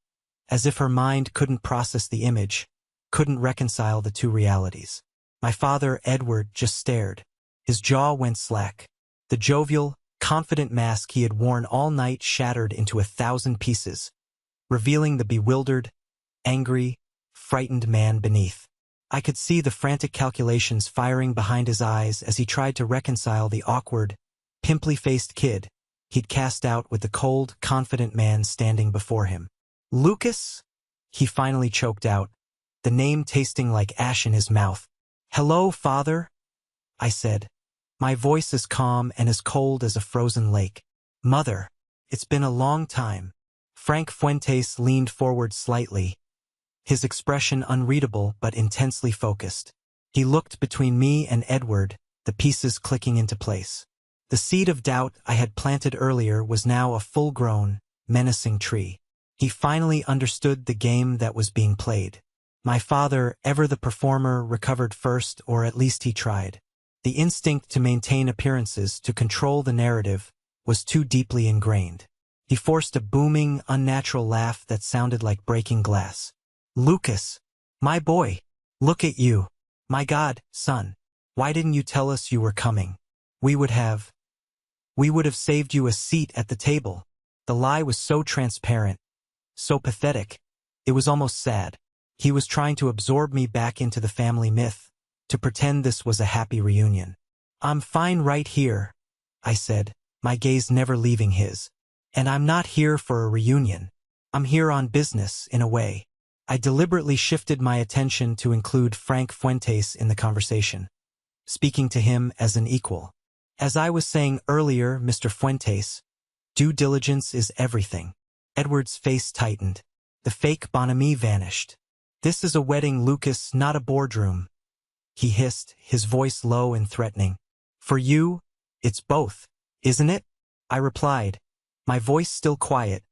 as if her mind couldn't process the image, couldn't reconcile the two realities. My father, Edward, just stared. His jaw went slack. The jovial, confident mask he had worn all night shattered into 1,000 pieces, revealing the bewildered, angry, frightened man beneath. I could see the frantic calculations firing behind his eyes as he tried to reconcile the awkward, pimply-faced kid he'd cast out with the cold, confident man standing before him. "Lucas?" he finally choked out, the name tasting like ash in his mouth. "Hello, father," I said, my voice as calm and as cold as a frozen lake. "Mother, it's been a long time." Frank Fuentes leaned forward slightly, his expression unreadable but intensely focused. He looked between me and Edward, the pieces clicking into place. The seed of doubt I had planted earlier was now a full-grown, menacing tree. He finally understood the game that was being played. My father, ever the performer, recovered first, or at least he tried. The instinct to maintain appearances, to control the narrative, was too deeply ingrained. He forced a booming, unnatural laugh that sounded like breaking glass. "Lucas, my boy, look at you. My God, son, why didn't you tell us you were coming? We would have saved you a seat at the table." The lie was so transparent, so pathetic, it was almost sad. He was trying to absorb me back into the family myth, to pretend this was a happy reunion. "I'm fine right here," I said, my gaze never leaving his. "And I'm not here for a reunion. I'm here on business, in a way." I deliberately shifted my attention to include Frank Fuentes in the conversation, speaking to him as an equal. "As I was saying earlier, Mr. Fuentes, due diligence is everything." Edward's face tightened. The fake bonhomie vanished. "This is a wedding, Lucas, not a boardroom," he hissed, his voice low and threatening. "For you, it's both, isn't it?" I replied, my voice still quiet,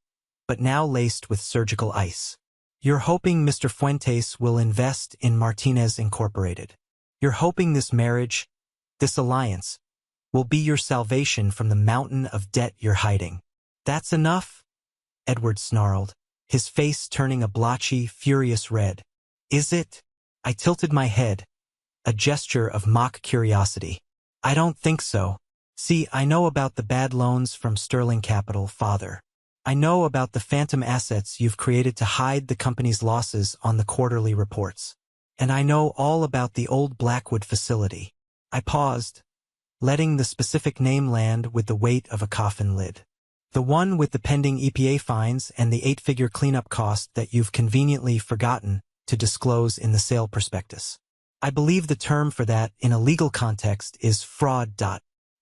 but now laced with surgical ice. "You're hoping Mr. Fuentes will invest in Martinez Incorporated. You're hoping this marriage, this alliance, will be your salvation from the mountain of debt you're hiding. That's enough?" Edward snarled, his face turning a blotchy, furious red. "Is it?" I tilted my head, a gesture of mock curiosity. "I don't think so. See, I know about the bad loans from Sterling Capital, father. I know about the phantom assets you've created to hide the company's losses on the quarterly reports. And I know all about the old Blackwood facility." I paused, letting the specific name land with the weight of a coffin lid. "The one with the pending EPA fines and the 8-figure cleanup cost that you've conveniently forgotten to disclose in the sale prospectus. I believe the term for that in a legal context is fraud.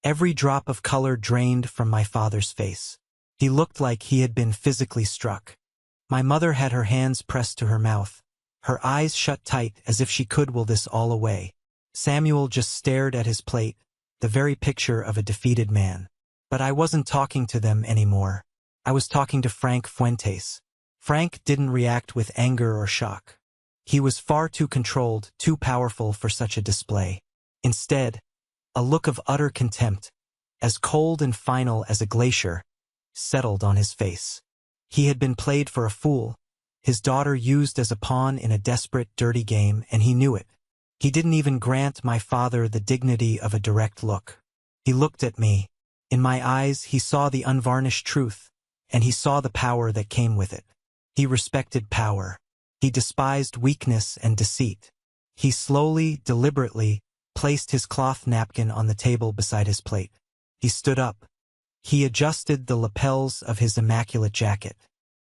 Every drop of color drained from my father's face. He looked like he had been physically struck. My mother had her hands pressed to her mouth, her eyes shut tight as if she could will this all away. Samuel just stared at his plate, the very picture of a defeated man. But I wasn't talking to them anymore. I was talking to Frank Fuentes. Frank didn't react with anger or shock. He was far too controlled, too powerful for such a display. Instead, a look of utter contempt, as cold and final as a glacier, settled on his face. He had been played for a fool, his daughter used as a pawn in a desperate, dirty game, and he knew it. He didn't even grant my father the dignity of a direct look. He looked at me. In my eyes he saw the unvarnished truth, and he saw the power that came with it. He respected power. He despised weakness and deceit. He slowly, deliberately, placed his cloth napkin on the table beside his plate. He stood up. He adjusted the lapels of his immaculate jacket.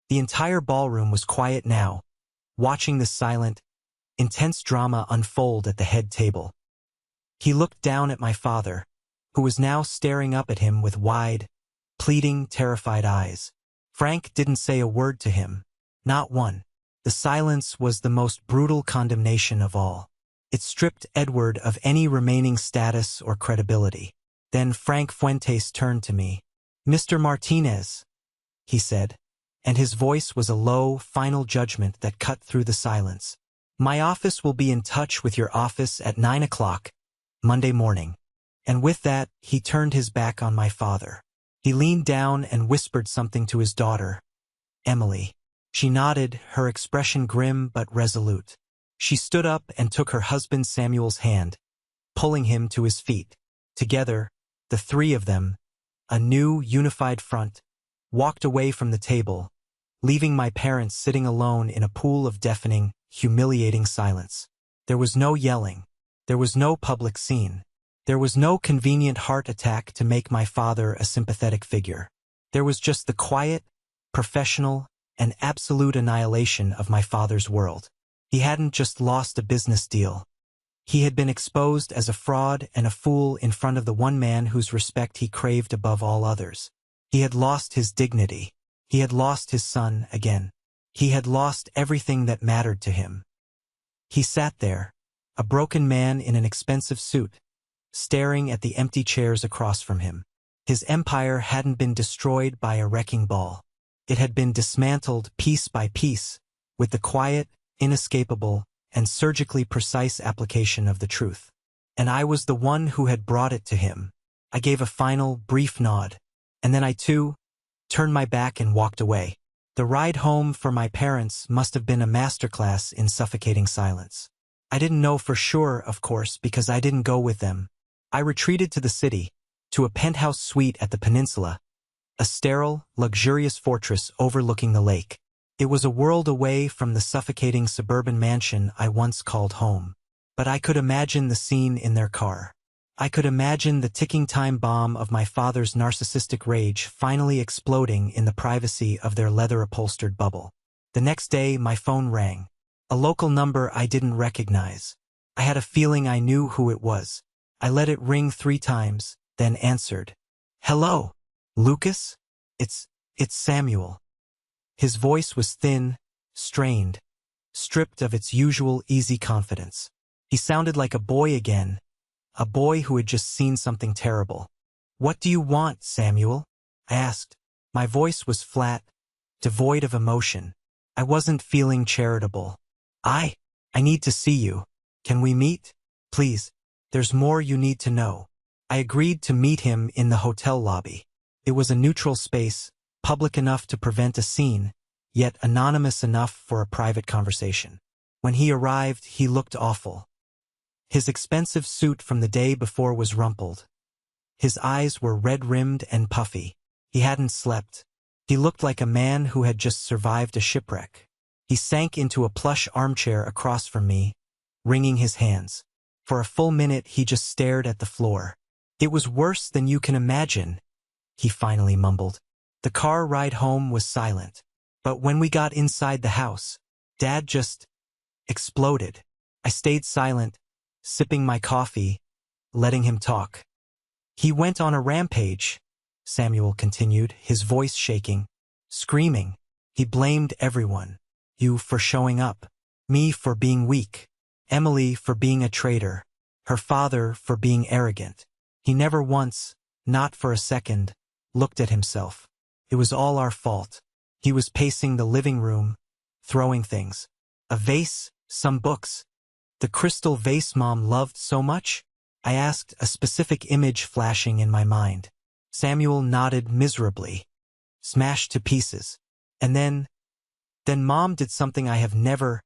The entire ballroom was quiet now, watching the silent, intense drama unfold at the head table. He looked down at my father, who was now staring up at him with wide, pleading, terrified eyes. Frank didn't say a word to him, not one. The silence was the most brutal condemnation of all. It stripped Edward of any remaining status or credibility. Then Frank Fuentes turned to me. "Mr. Martinez," he said, and his voice was a low, final judgment that cut through the silence. "My office will be in touch with your office at 9 o'clock, Monday morning." And with that, he turned his back on my father. He leaned down and whispered something to his daughter, Emily. She nodded, her expression grim but resolute. She stood up and took her husband Samuel's hand, pulling him to his feet. Together, the three of them, a new, unified front, walked away from the table, leaving my parents sitting alone in a pool of deafening, humiliating silence. There was no yelling. There was no public scene. There was no convenient heart attack to make my father a sympathetic figure. There was just the quiet, professional, and absolute annihilation of my father's world. He hadn't just lost a business deal. He had been exposed as a fraud and a fool in front of the one man whose respect he craved above all others. He had lost his dignity. He had lost his son again. He had lost everything that mattered to him. He sat there, a broken man in an expensive suit, staring at the empty chairs across from him. His empire hadn't been destroyed by a wrecking ball. It had been dismantled piece by piece, with the quiet, inescapable, and surgically precise application of the truth. And I was the one who had brought it to him. I gave a final, brief nod, and then I too turned my back and walked away. The ride home for my parents must have been a masterclass in suffocating silence. I didn't know for sure, of course, because I didn't go with them. I retreated to the city, to a penthouse suite at the peninsula, a sterile, luxurious fortress overlooking the lake. It was a world away from the suffocating suburban mansion I once called home. But I could imagine the scene in their car. I could imagine the ticking time bomb of my father's narcissistic rage finally exploding in the privacy of their leather-upholstered bubble. The next day, my phone rang. A local number I didn't recognize. I had a feeling I knew who it was. I let it ring 3 times, then answered. "Hello, Lucas? It's Samuel." His voice was thin, strained, stripped of its usual easy confidence. He sounded like a boy again, a boy who had just seen something terrible. "What do you want, Samuel?" I asked. My voice was flat, devoid of emotion. I wasn't feeling charitable. I need to see you. Can we meet? Please. There's more you need to know." I agreed to meet him in the hotel lobby. It was a neutral space, public enough to prevent a scene, yet anonymous enough for a private conversation. When he arrived, he looked awful. His expensive suit from the day before was rumpled. His eyes were red-rimmed and puffy. He hadn't slept. He looked like a man who had just survived a shipwreck. He sank into a plush armchair across from me, wringing his hands. For a full minute, he just stared at the floor. "It was worse than you can imagine," he finally mumbled. The car ride home was silent. But when we got inside the house, Dad just exploded. I stayed silent, sipping my coffee, letting him talk. "He went on a rampage," Samuel continued, his voice shaking, screaming. "He blamed everyone. You for showing up, me for being weak, Emily for being a traitor, her father for being arrogant. He never once, not for a second, looked at himself. It was all our fault. He was pacing the living room, throwing things. A vase, some books. The crystal vase Mom loved so much?" I asked, a specific image flashing in my mind. Samuel nodded miserably. "Smashed to pieces. And then Mom did something I have never,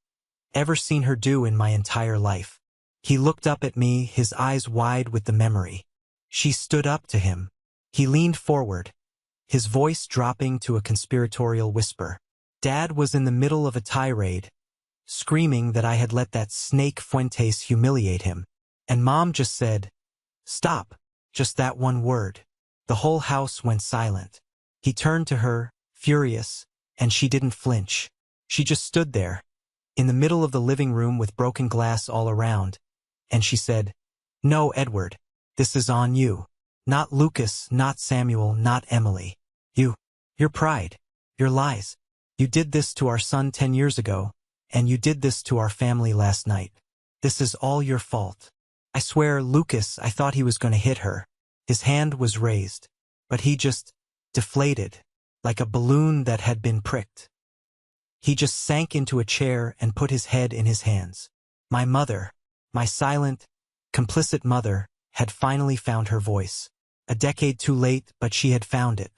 ever seen her do in my entire life." He looked up at me, his eyes wide with the memory. She stood up to him. He leaned forward, his voice dropping to a conspiratorial whisper. Dad was in the middle of a tirade, screaming that I had let that snake Fuentes humiliate him. And Mom just said, "Stop," just that one word. The whole house went silent. He turned to her, furious, and she didn't flinch. She just stood there, in the middle of the living room with broken glass all around, and she said, "No, Edward, this is on you. Not Lucas, not Samuel, not Emily. Your pride, your lies. You did this to our son 10 years ago, and you did this to our family last night. This is all your fault." I swear, Lucas, I thought he was going to hit her. His hand was raised, but he just deflated, like a balloon that had been pricked. He just sank into a chair and put his head in his hands. My mother, my silent, complicit mother, had finally found her voice. A decade too late, but she had found it.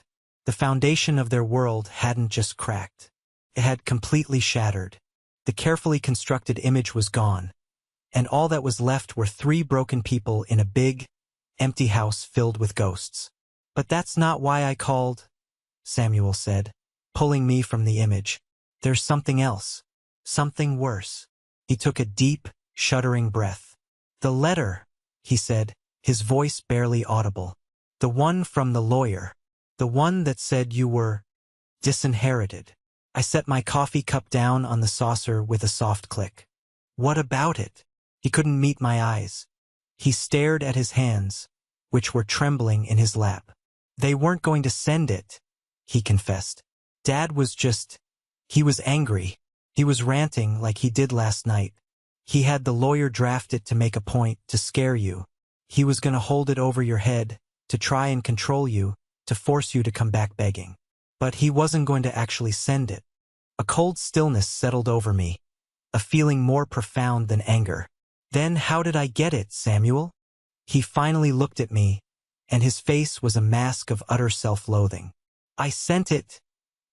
The foundation of their world hadn't just cracked. It had completely shattered. The carefully constructed image was gone, and all that was left were 3 broken people in a big, empty house filled with ghosts. "But that's not why I called," Samuel said, pulling me from the image. "There's something else. Something worse." He took a deep, shuddering breath. "The letter," he said, his voice barely audible. "The one from the lawyer. The one that said you were disinherited. I set my coffee cup down on the saucer with a soft click. What about it? He couldn't meet my eyes. He stared at his hands, which were trembling in his lap. They weren't going to send it, he confessed. Dad was he was angry. He was ranting like he did last night. He had the lawyer draft it to make a point, to scare you. He was going to hold it over your head, to try and control you, to force you to come back begging. But he wasn't going to actually send it. A cold stillness settled over me, a feeling more profound than anger. Then how did I get it, Samuel? He finally looked at me, and his face was a mask of utter self-loathing. I sent it,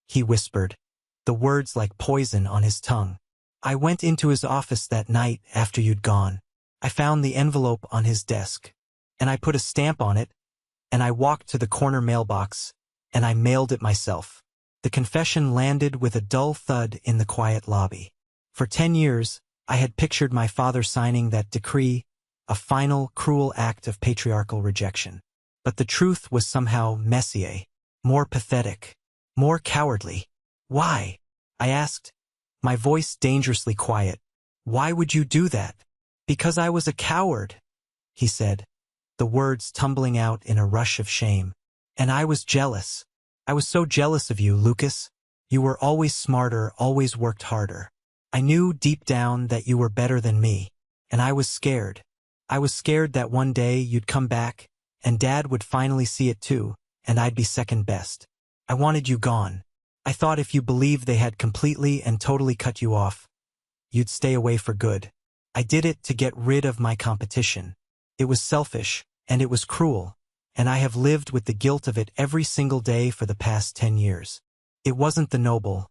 he whispered, the words like poison on his tongue. I went into his office that night after you'd gone. I found the envelope on his desk, and I put a stamp on it, and I walked to the corner mailbox, and I mailed it myself. The confession landed with a dull thud in the quiet lobby. For 10 years, I had pictured my father signing that decree, a final, cruel act of patriarchal rejection. But the truth was somehow messier, more pathetic, more cowardly. Why? I asked, my voice dangerously quiet. Why would you do that? Because I was a coward, he said, the words tumbling out in a rush of shame. And I was jealous. I was so jealous of you, Lucas. You were always smarter, always worked harder. I knew deep down that you were better than me, and I was scared. I was scared that one day you'd come back, and Dad would finally see it too, and I'd be second best. I wanted you gone. I thought if you believed they had completely and totally cut you off, you'd stay away for good. I did it to get rid of my competition. It was selfish, and it was cruel, and I have lived with the guilt of it every single day for the past 10 years. It wasn't the noble.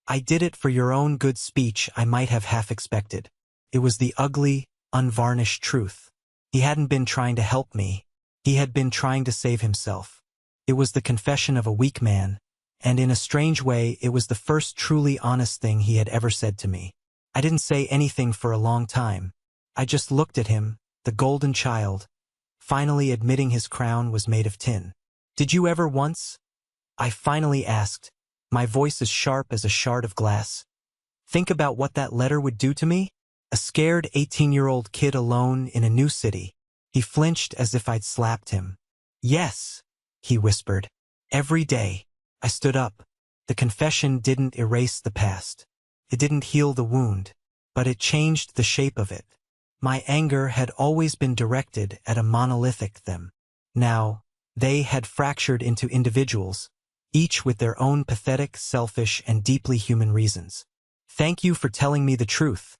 I did it for your own good speech I might have half expected. It was the ugly, unvarnished truth. He hadn't been trying to help me. He had been trying to save himself. It was the confession of a weak man, and in a strange way it was the first truly honest thing he had ever said to me. I didn't say anything for a long time. I just looked at him, the golden child, finally admitting his crown was made of tin. Did you ever once? I finally asked, my voice as sharp as a shard of glass. Think about what that letter would do to me? A scared 18-year-old kid alone in a new city. He flinched as if I'd slapped him. Yes, he whispered. Every day. I stood up. The confession didn't erase the past. It didn't heal the wound, but it changed the shape of it. My anger had always been directed at a monolithic them. Now, they had fractured into individuals, each with their own pathetic, selfish, and deeply human reasons. Thank you for telling me the truth,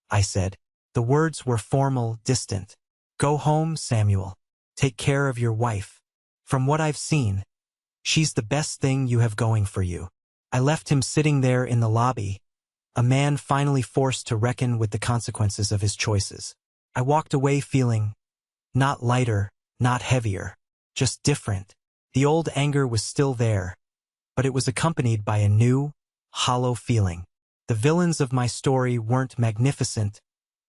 I said. The words were formal, distant. Go home, Samuel. Take care of your wife. From what I've seen, she's the best thing you have going for you. I left him sitting there in the lobby, a man finally forced to reckon with the consequences of his choices. I walked away feeling not lighter, not heavier, just different. The old anger was still there, but it was accompanied by a new, hollow feeling. The villains of my story weren't magnificent,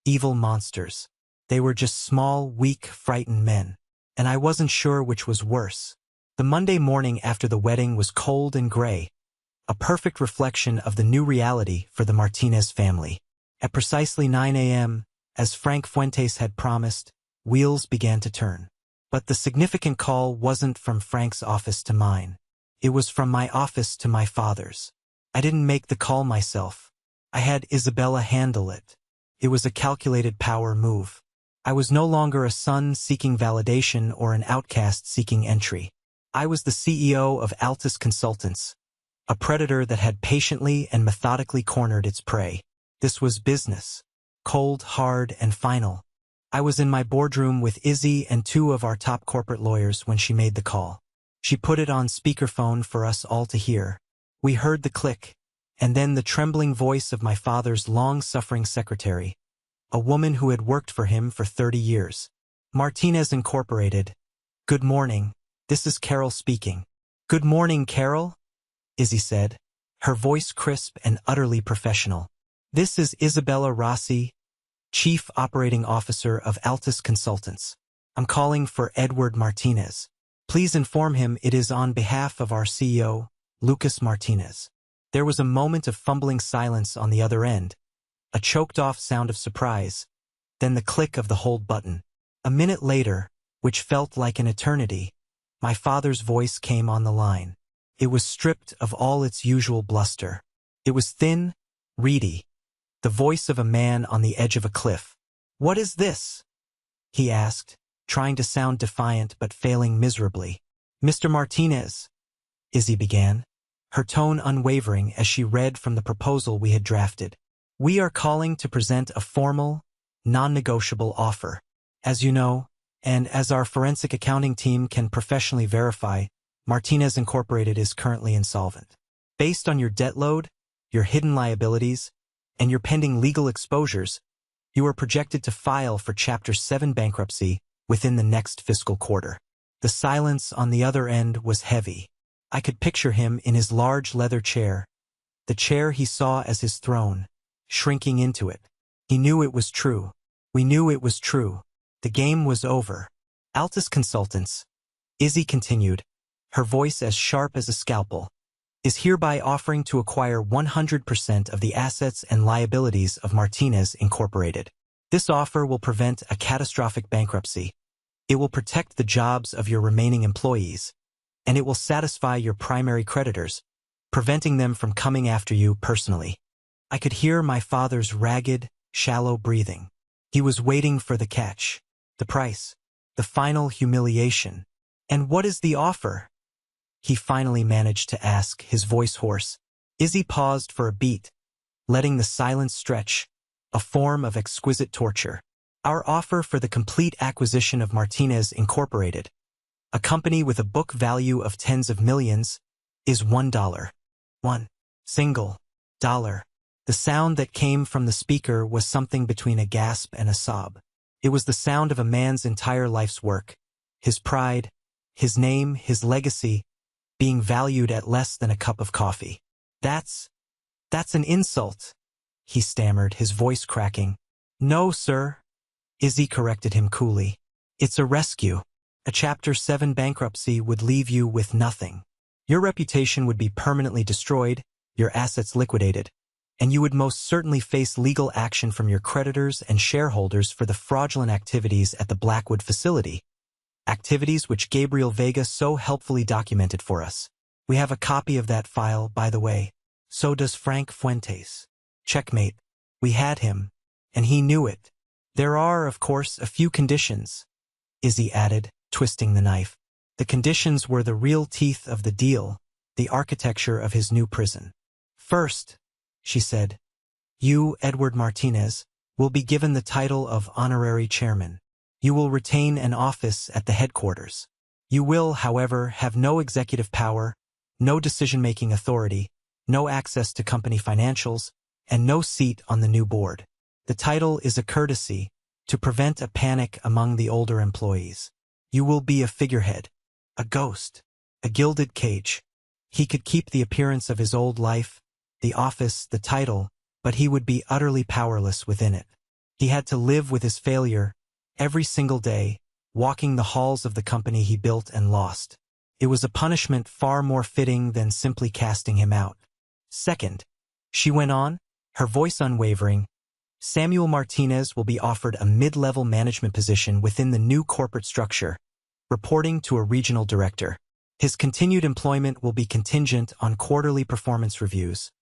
evil monsters. They were just small, weak, frightened men, and I wasn't sure which was worse. The Monday morning after the wedding was cold and gray, a perfect reflection of the new reality for the Martinez family. At precisely 9 a.m., as Frank Fuentes had promised, wheels began to turn. But the significant call wasn't from Frank's office to mine. It was from my office to my father's. I didn't make the call myself. I had Isabella handle it. It was a calculated power move. I was no longer a son seeking validation or an outcast seeking entry. I was the CEO of Altus Consultants, a predator that had patiently and methodically cornered its prey. This was business. Cold, hard, and final. I was in my boardroom with Izzy and 2 of our top corporate lawyers when she made the call. She put it on speakerphone for us all to hear. We heard the click, and then the trembling voice of my father's long-suffering secretary, a woman who had worked for him for 30 years. Martinez Incorporated. Good morning. This is Carol speaking. Good morning, Carol, Izzy said, her voice crisp and utterly professional. This is Isabella Rossi, Chief Operating Officer of Altus Consultants. I'm calling for Edward Martinez. Please inform him it is on behalf of our CEO, Lucas Martinez. There was a moment of fumbling silence on the other end, a choked-off sound of surprise, then the click of the hold button. A minute later, which felt like an eternity, my father's voice came on the line. It was stripped of all its usual bluster. It was thin, reedy, the voice of a man on the edge of a cliff. "What is this?" he asked, trying to sound defiant but failing miserably. "Mr. Martinez," Izzy began, her tone unwavering as she read from the proposal we had drafted. "We are calling to present a formal, non-negotiable offer. As you know, and as our forensic accounting team can professionally verify, Martinez Incorporated is currently insolvent. Based on your debt load, your hidden liabilities, and your pending legal exposures, you are projected to file for Chapter 7 bankruptcy within the next fiscal quarter." The silence on the other end was heavy. I could picture him in his large leather chair, the chair he saw as his throne, shrinking into it. He knew it was true. We knew it was true. The game was over. "Altus Consultants," Izzy continued, her voice as sharp as a scalpel, "is hereby offering to acquire 100% of the assets and liabilities of Martinez Incorporated. This offer will prevent a catastrophic bankruptcy. It will protect the jobs of your remaining employees, and it will satisfy your primary creditors, preventing them from coming after you personally." I could hear my father's ragged, shallow breathing. He was waiting for the catch, the price, the final humiliation. "And what is the offer?" he finally managed to ask, his voice hoarse. Izzy paused for a beat, letting the silence stretch, a form of exquisite torture. "Our offer for the complete acquisition of Martinez Incorporated, a company with a book value of tens of millions, is $1. $1. The sound that came from the speaker was something between a gasp and a sob. It was the sound of a man's entire life's work, his pride, his name, his legacy, being valued at less than a cup of coffee. That's an insult," he stammered, his voice cracking. "No, sir," Izzy corrected him coolly. "It's a rescue. A Chapter 7 bankruptcy would leave you with nothing. Your reputation would be permanently destroyed, your assets liquidated, and you would most certainly face legal action from your creditors and shareholders for the fraudulent activities at the Blackwood facility. Activities which Gabriel Vega so helpfully documented for us. We have a copy of that file, by the way. So does Frank Fuentes. Checkmate. We had him, and he knew it. There are, of course, a few conditions," Izzy added, twisting the knife. The conditions were the real teeth of the deal, the architecture of his new prison. "First," she said, "you, Edward Martinez, will be given the title of honorary chairman. You will retain an office at the headquarters. You will, however, have no executive power, no decision-making authority, no access to company financials, and no seat on the new board. The title is a courtesy to prevent a panic among the older employees. You will be a figurehead, a ghost, a gilded cage. He could keep the appearance of his old life, the office, the title, but he would be utterly powerless within it. He had to live with his failure, every single day, walking the halls of the company he built and lost. It was a punishment far more fitting than simply casting him out. Second," she went on, her voice unwavering, "Samuel Martinez will be offered a mid-level management position within the new corporate structure, reporting to a regional director. His continued employment will be contingent on quarterly performance reviews,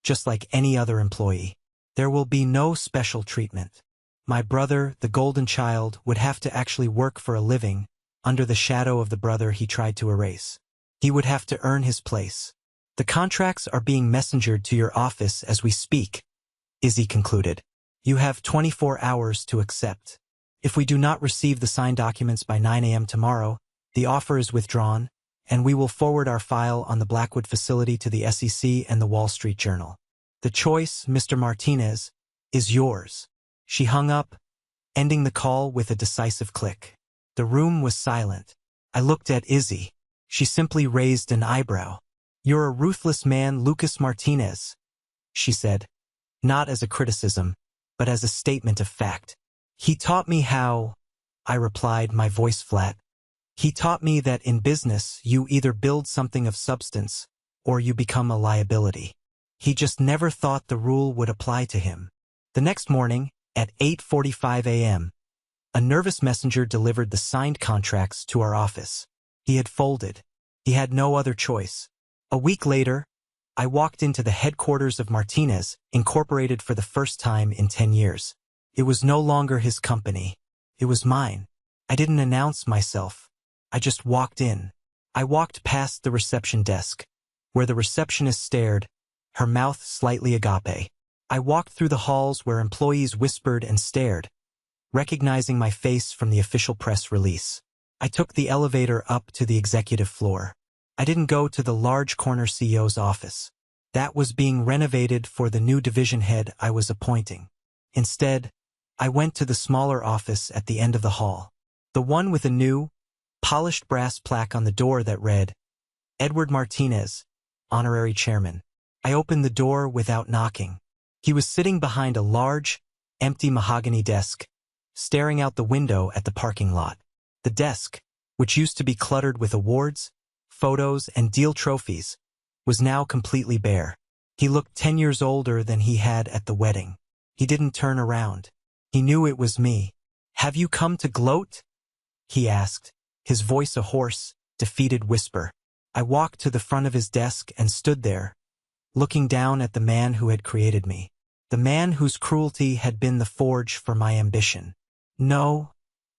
just like any other employee. There will be no special treatment. My brother, the golden child, would have to actually work for a living, under the shadow of the brother he tried to erase. He would have to earn his place. The contracts are being messengered to your office as we speak," Izzy concluded. "You have 24 hours to accept. If we do not receive the signed documents by 9 a.m. tomorrow, the offer is withdrawn, and we will forward our file on the Blackwood facility to the SEC and the Wall Street Journal. The choice, Mr. Martinez, is yours." She hung up, ending the call with a decisive click. The room was silent. I looked at Izzy. She simply raised an eyebrow. "You're a ruthless man, Lucas Martinez," she said, not as a criticism, but as a statement of fact. "He taught me how," I replied, my voice flat. He taught me that in business, you either build something of substance or you become a liability. He just never thought the rule would apply to him. The next morning, at 8:45 a.m., a nervous messenger delivered the signed contracts to our office. He had folded. He had no other choice. A week later, I walked into the headquarters of Martinez, Incorporated for the first time in 10 years. It was no longer his company. It was mine. I didn't announce myself. I just walked in. I walked past the reception desk, where the receptionist stared, her mouth slightly agape. I walked through the halls where employees whispered and stared, recognizing my face from the official press release. I took the elevator up to the executive floor. I didn't go to the large corner CEO's office. That was being renovated for the new division head I was appointing. Instead, I went to the smaller office at the end of the hall. The one with a new, polished brass plaque on the door that read, Edward Martinez, Honorary Chairman. I opened the door without knocking. He was sitting behind a large, empty mahogany desk, staring out the window at the parking lot. The desk, which used to be cluttered with awards, photos, and deal trophies, was now completely bare. He looked 10 years older than he had at the wedding. He didn't turn around. He knew it was me. "Have you come to gloat?" he asked, his voice a hoarse, defeated whisper. I walked to the front of his desk and stood there, looking down at the man who had created me, the man whose cruelty had been the forge for my ambition. "No,"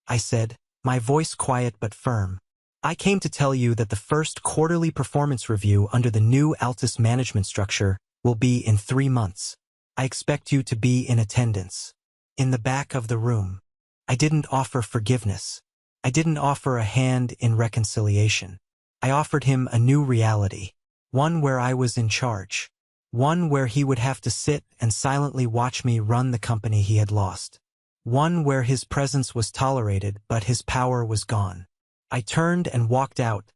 I said, my voice quiet but firm. "I came to tell you that the first quarterly performance review under the new Altus management structure will be in 3 months. I expect you to be in attendance. In the back of the room." I didn't offer forgiveness. I didn't offer a hand in reconciliation. I offered him a new reality, one where I was in charge, one where he would have to sit and silently watch me run the company he had lost, one where his presence was tolerated but his power was gone. I turned and walked out,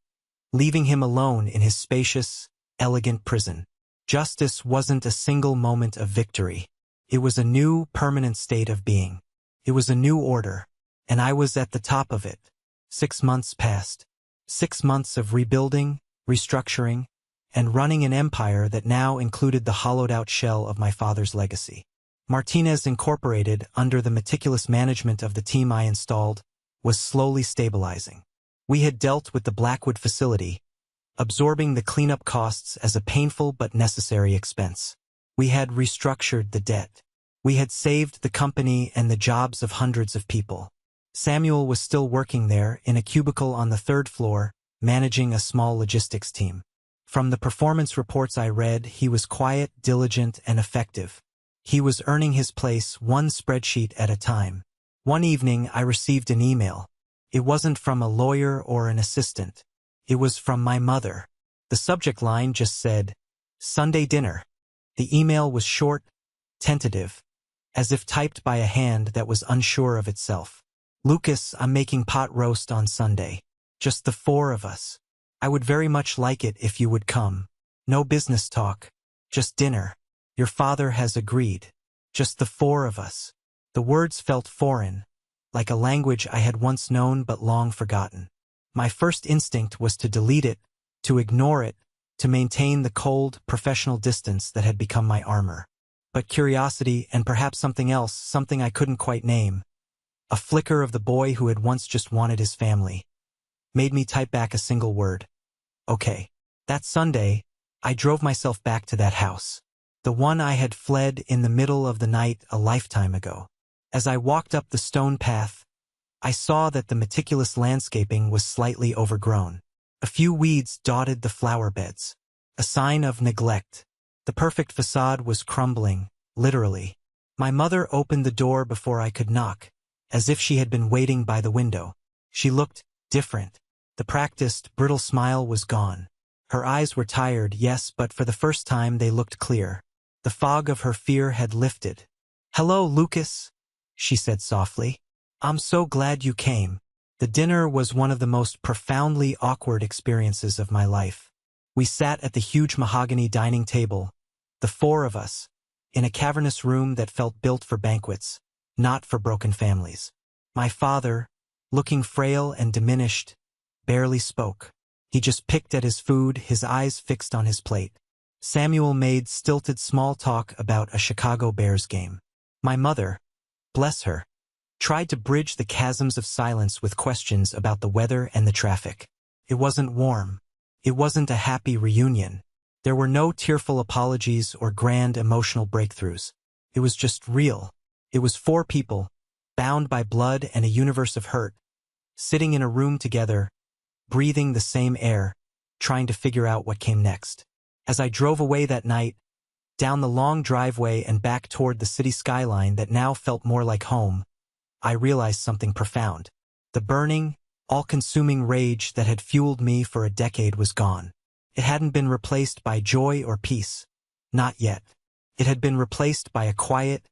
leaving him alone in his spacious, elegant prison. Justice wasn't a single moment of victory. It was a new, permanent state of being. It was a new order, and I was at the top of it. 6 months passed. 6 months of rebuilding, restructuring, and running an empire that now included the hollowed-out shell of my father's legacy. Martinez Incorporated, under the meticulous management of the team I installed, was slowly stabilizing. We had dealt with the Blackwood facility, absorbing the cleanup costs as a painful but necessary expense. We had restructured the debt. We had saved the company and the jobs of hundreds of people. Samuel was still working there in a cubicle on the 3rd floor, managing a small logistics team. From the performance reports I read, he was quiet, diligent, and effective. He was earning his place one spreadsheet at a time. One evening, I received an email. It wasn't from a lawyer or an assistant. It was from my mother. The subject line just said, "Sunday dinner." The email was short, tentative, as if typed by a hand that was unsure of itself. "Lucas, I'm making pot roast on Sunday. Just the 4 of us. I would very much like it if you would come. No business talk. Just dinner. Your father has agreed. Just the 4 of us." The words felt foreign, like a language I had once known but long forgotten. My first instinct was to delete it, to ignore it, to maintain the cold, professional distance that had become my armor. But curiosity, and perhaps something else, something I couldn't quite name, a flicker of the boy who had once just wanted his family, made me type back a single word. Okay. That Sunday, I drove myself back to that house, the one I had fled in the middle of the night a lifetime ago. As I walked up the stone path, I saw that the meticulous landscaping was slightly overgrown. A few weeds dotted the flower beds, a sign of neglect. The perfect facade was crumbling, literally. My mother opened the door before I could knock, as if she had been waiting by the window. She looked different. The practiced, brittle smile was gone. Her eyes were tired, yes, but for the first time they looked clear. The fog of her fear had lifted. "Hello, Lucas," she said softly. "I'm so glad you came." The dinner was one of the most profoundly awkward experiences of my life. We sat at the huge mahogany dining table, the 4 of us, in a cavernous room that felt built for banquets, not for broken families. My father, looking frail and diminished, barely spoke. He just picked at his food, his eyes fixed on his plate. Samuel made stilted small talk about a Chicago Bears game. My mother, bless her, tried to bridge the chasms of silence with questions about the weather and the traffic. It wasn't warm. It wasn't a happy reunion. There were no tearful apologies or grand emotional breakthroughs. It was just real. It was four people, bound by blood and a universe of hurt, sitting in a room together, breathing the same air, trying to figure out what came next. As I drove away that night, down the long driveway and back toward the city skyline that now felt more like home, I realized something profound. The burning, all-consuming rage that had fueled me for a decade was gone. It hadn't been replaced by joy or peace. Not yet. It had been replaced by a quiet,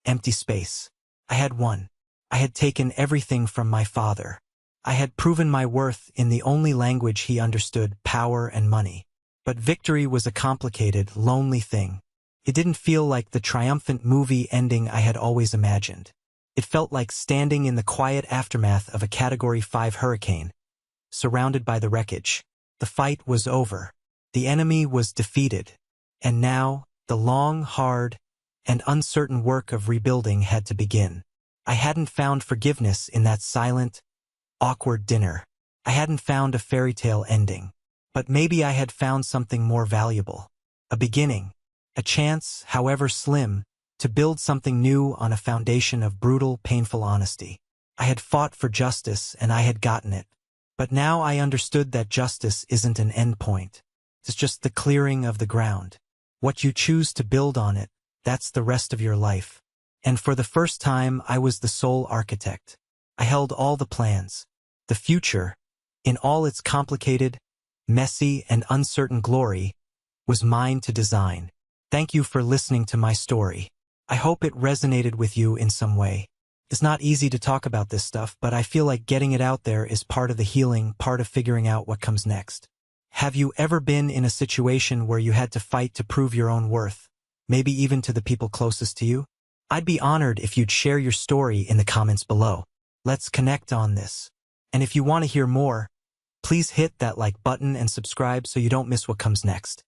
empty space. I had won. I had taken everything from my father. I had proven my worth in the only language he understood, power and money. But victory was a complicated, lonely thing. It didn't feel like the triumphant movie ending I had always imagined. It felt like standing in the quiet aftermath of a Category 5 hurricane, surrounded by the wreckage. The fight was over. The enemy was defeated. And now, the long, hard, and uncertain work of rebuilding had to begin. I hadn't found forgiveness in that silent, awkward dinner. I hadn't found a fairy tale ending. But maybe I had found something more valuable. A beginning. A chance, however slim, to build something new on a foundation of brutal, painful honesty. I had fought for justice and I had gotten it. But now I understood that justice isn't an end point. It's just the clearing of the ground. What you choose to build on it, that's the rest of your life. And for the first time, I was the sole architect. I held all the plans. The future, in all its complicated, messy, and uncertain glory, was mine to design. Thank you for listening to my story. I hope it resonated with you in some way. It's not easy to talk about this stuff, but I feel like getting it out there is part of the healing, part of figuring out what comes next. Have you ever been in a situation where you had to fight to prove your own worth, maybe even to the people closest to you? I'd be honored if you'd share your story in the comments below. Let's connect on this. And if you want to hear more, please hit that like button and subscribe so you don't miss what comes next.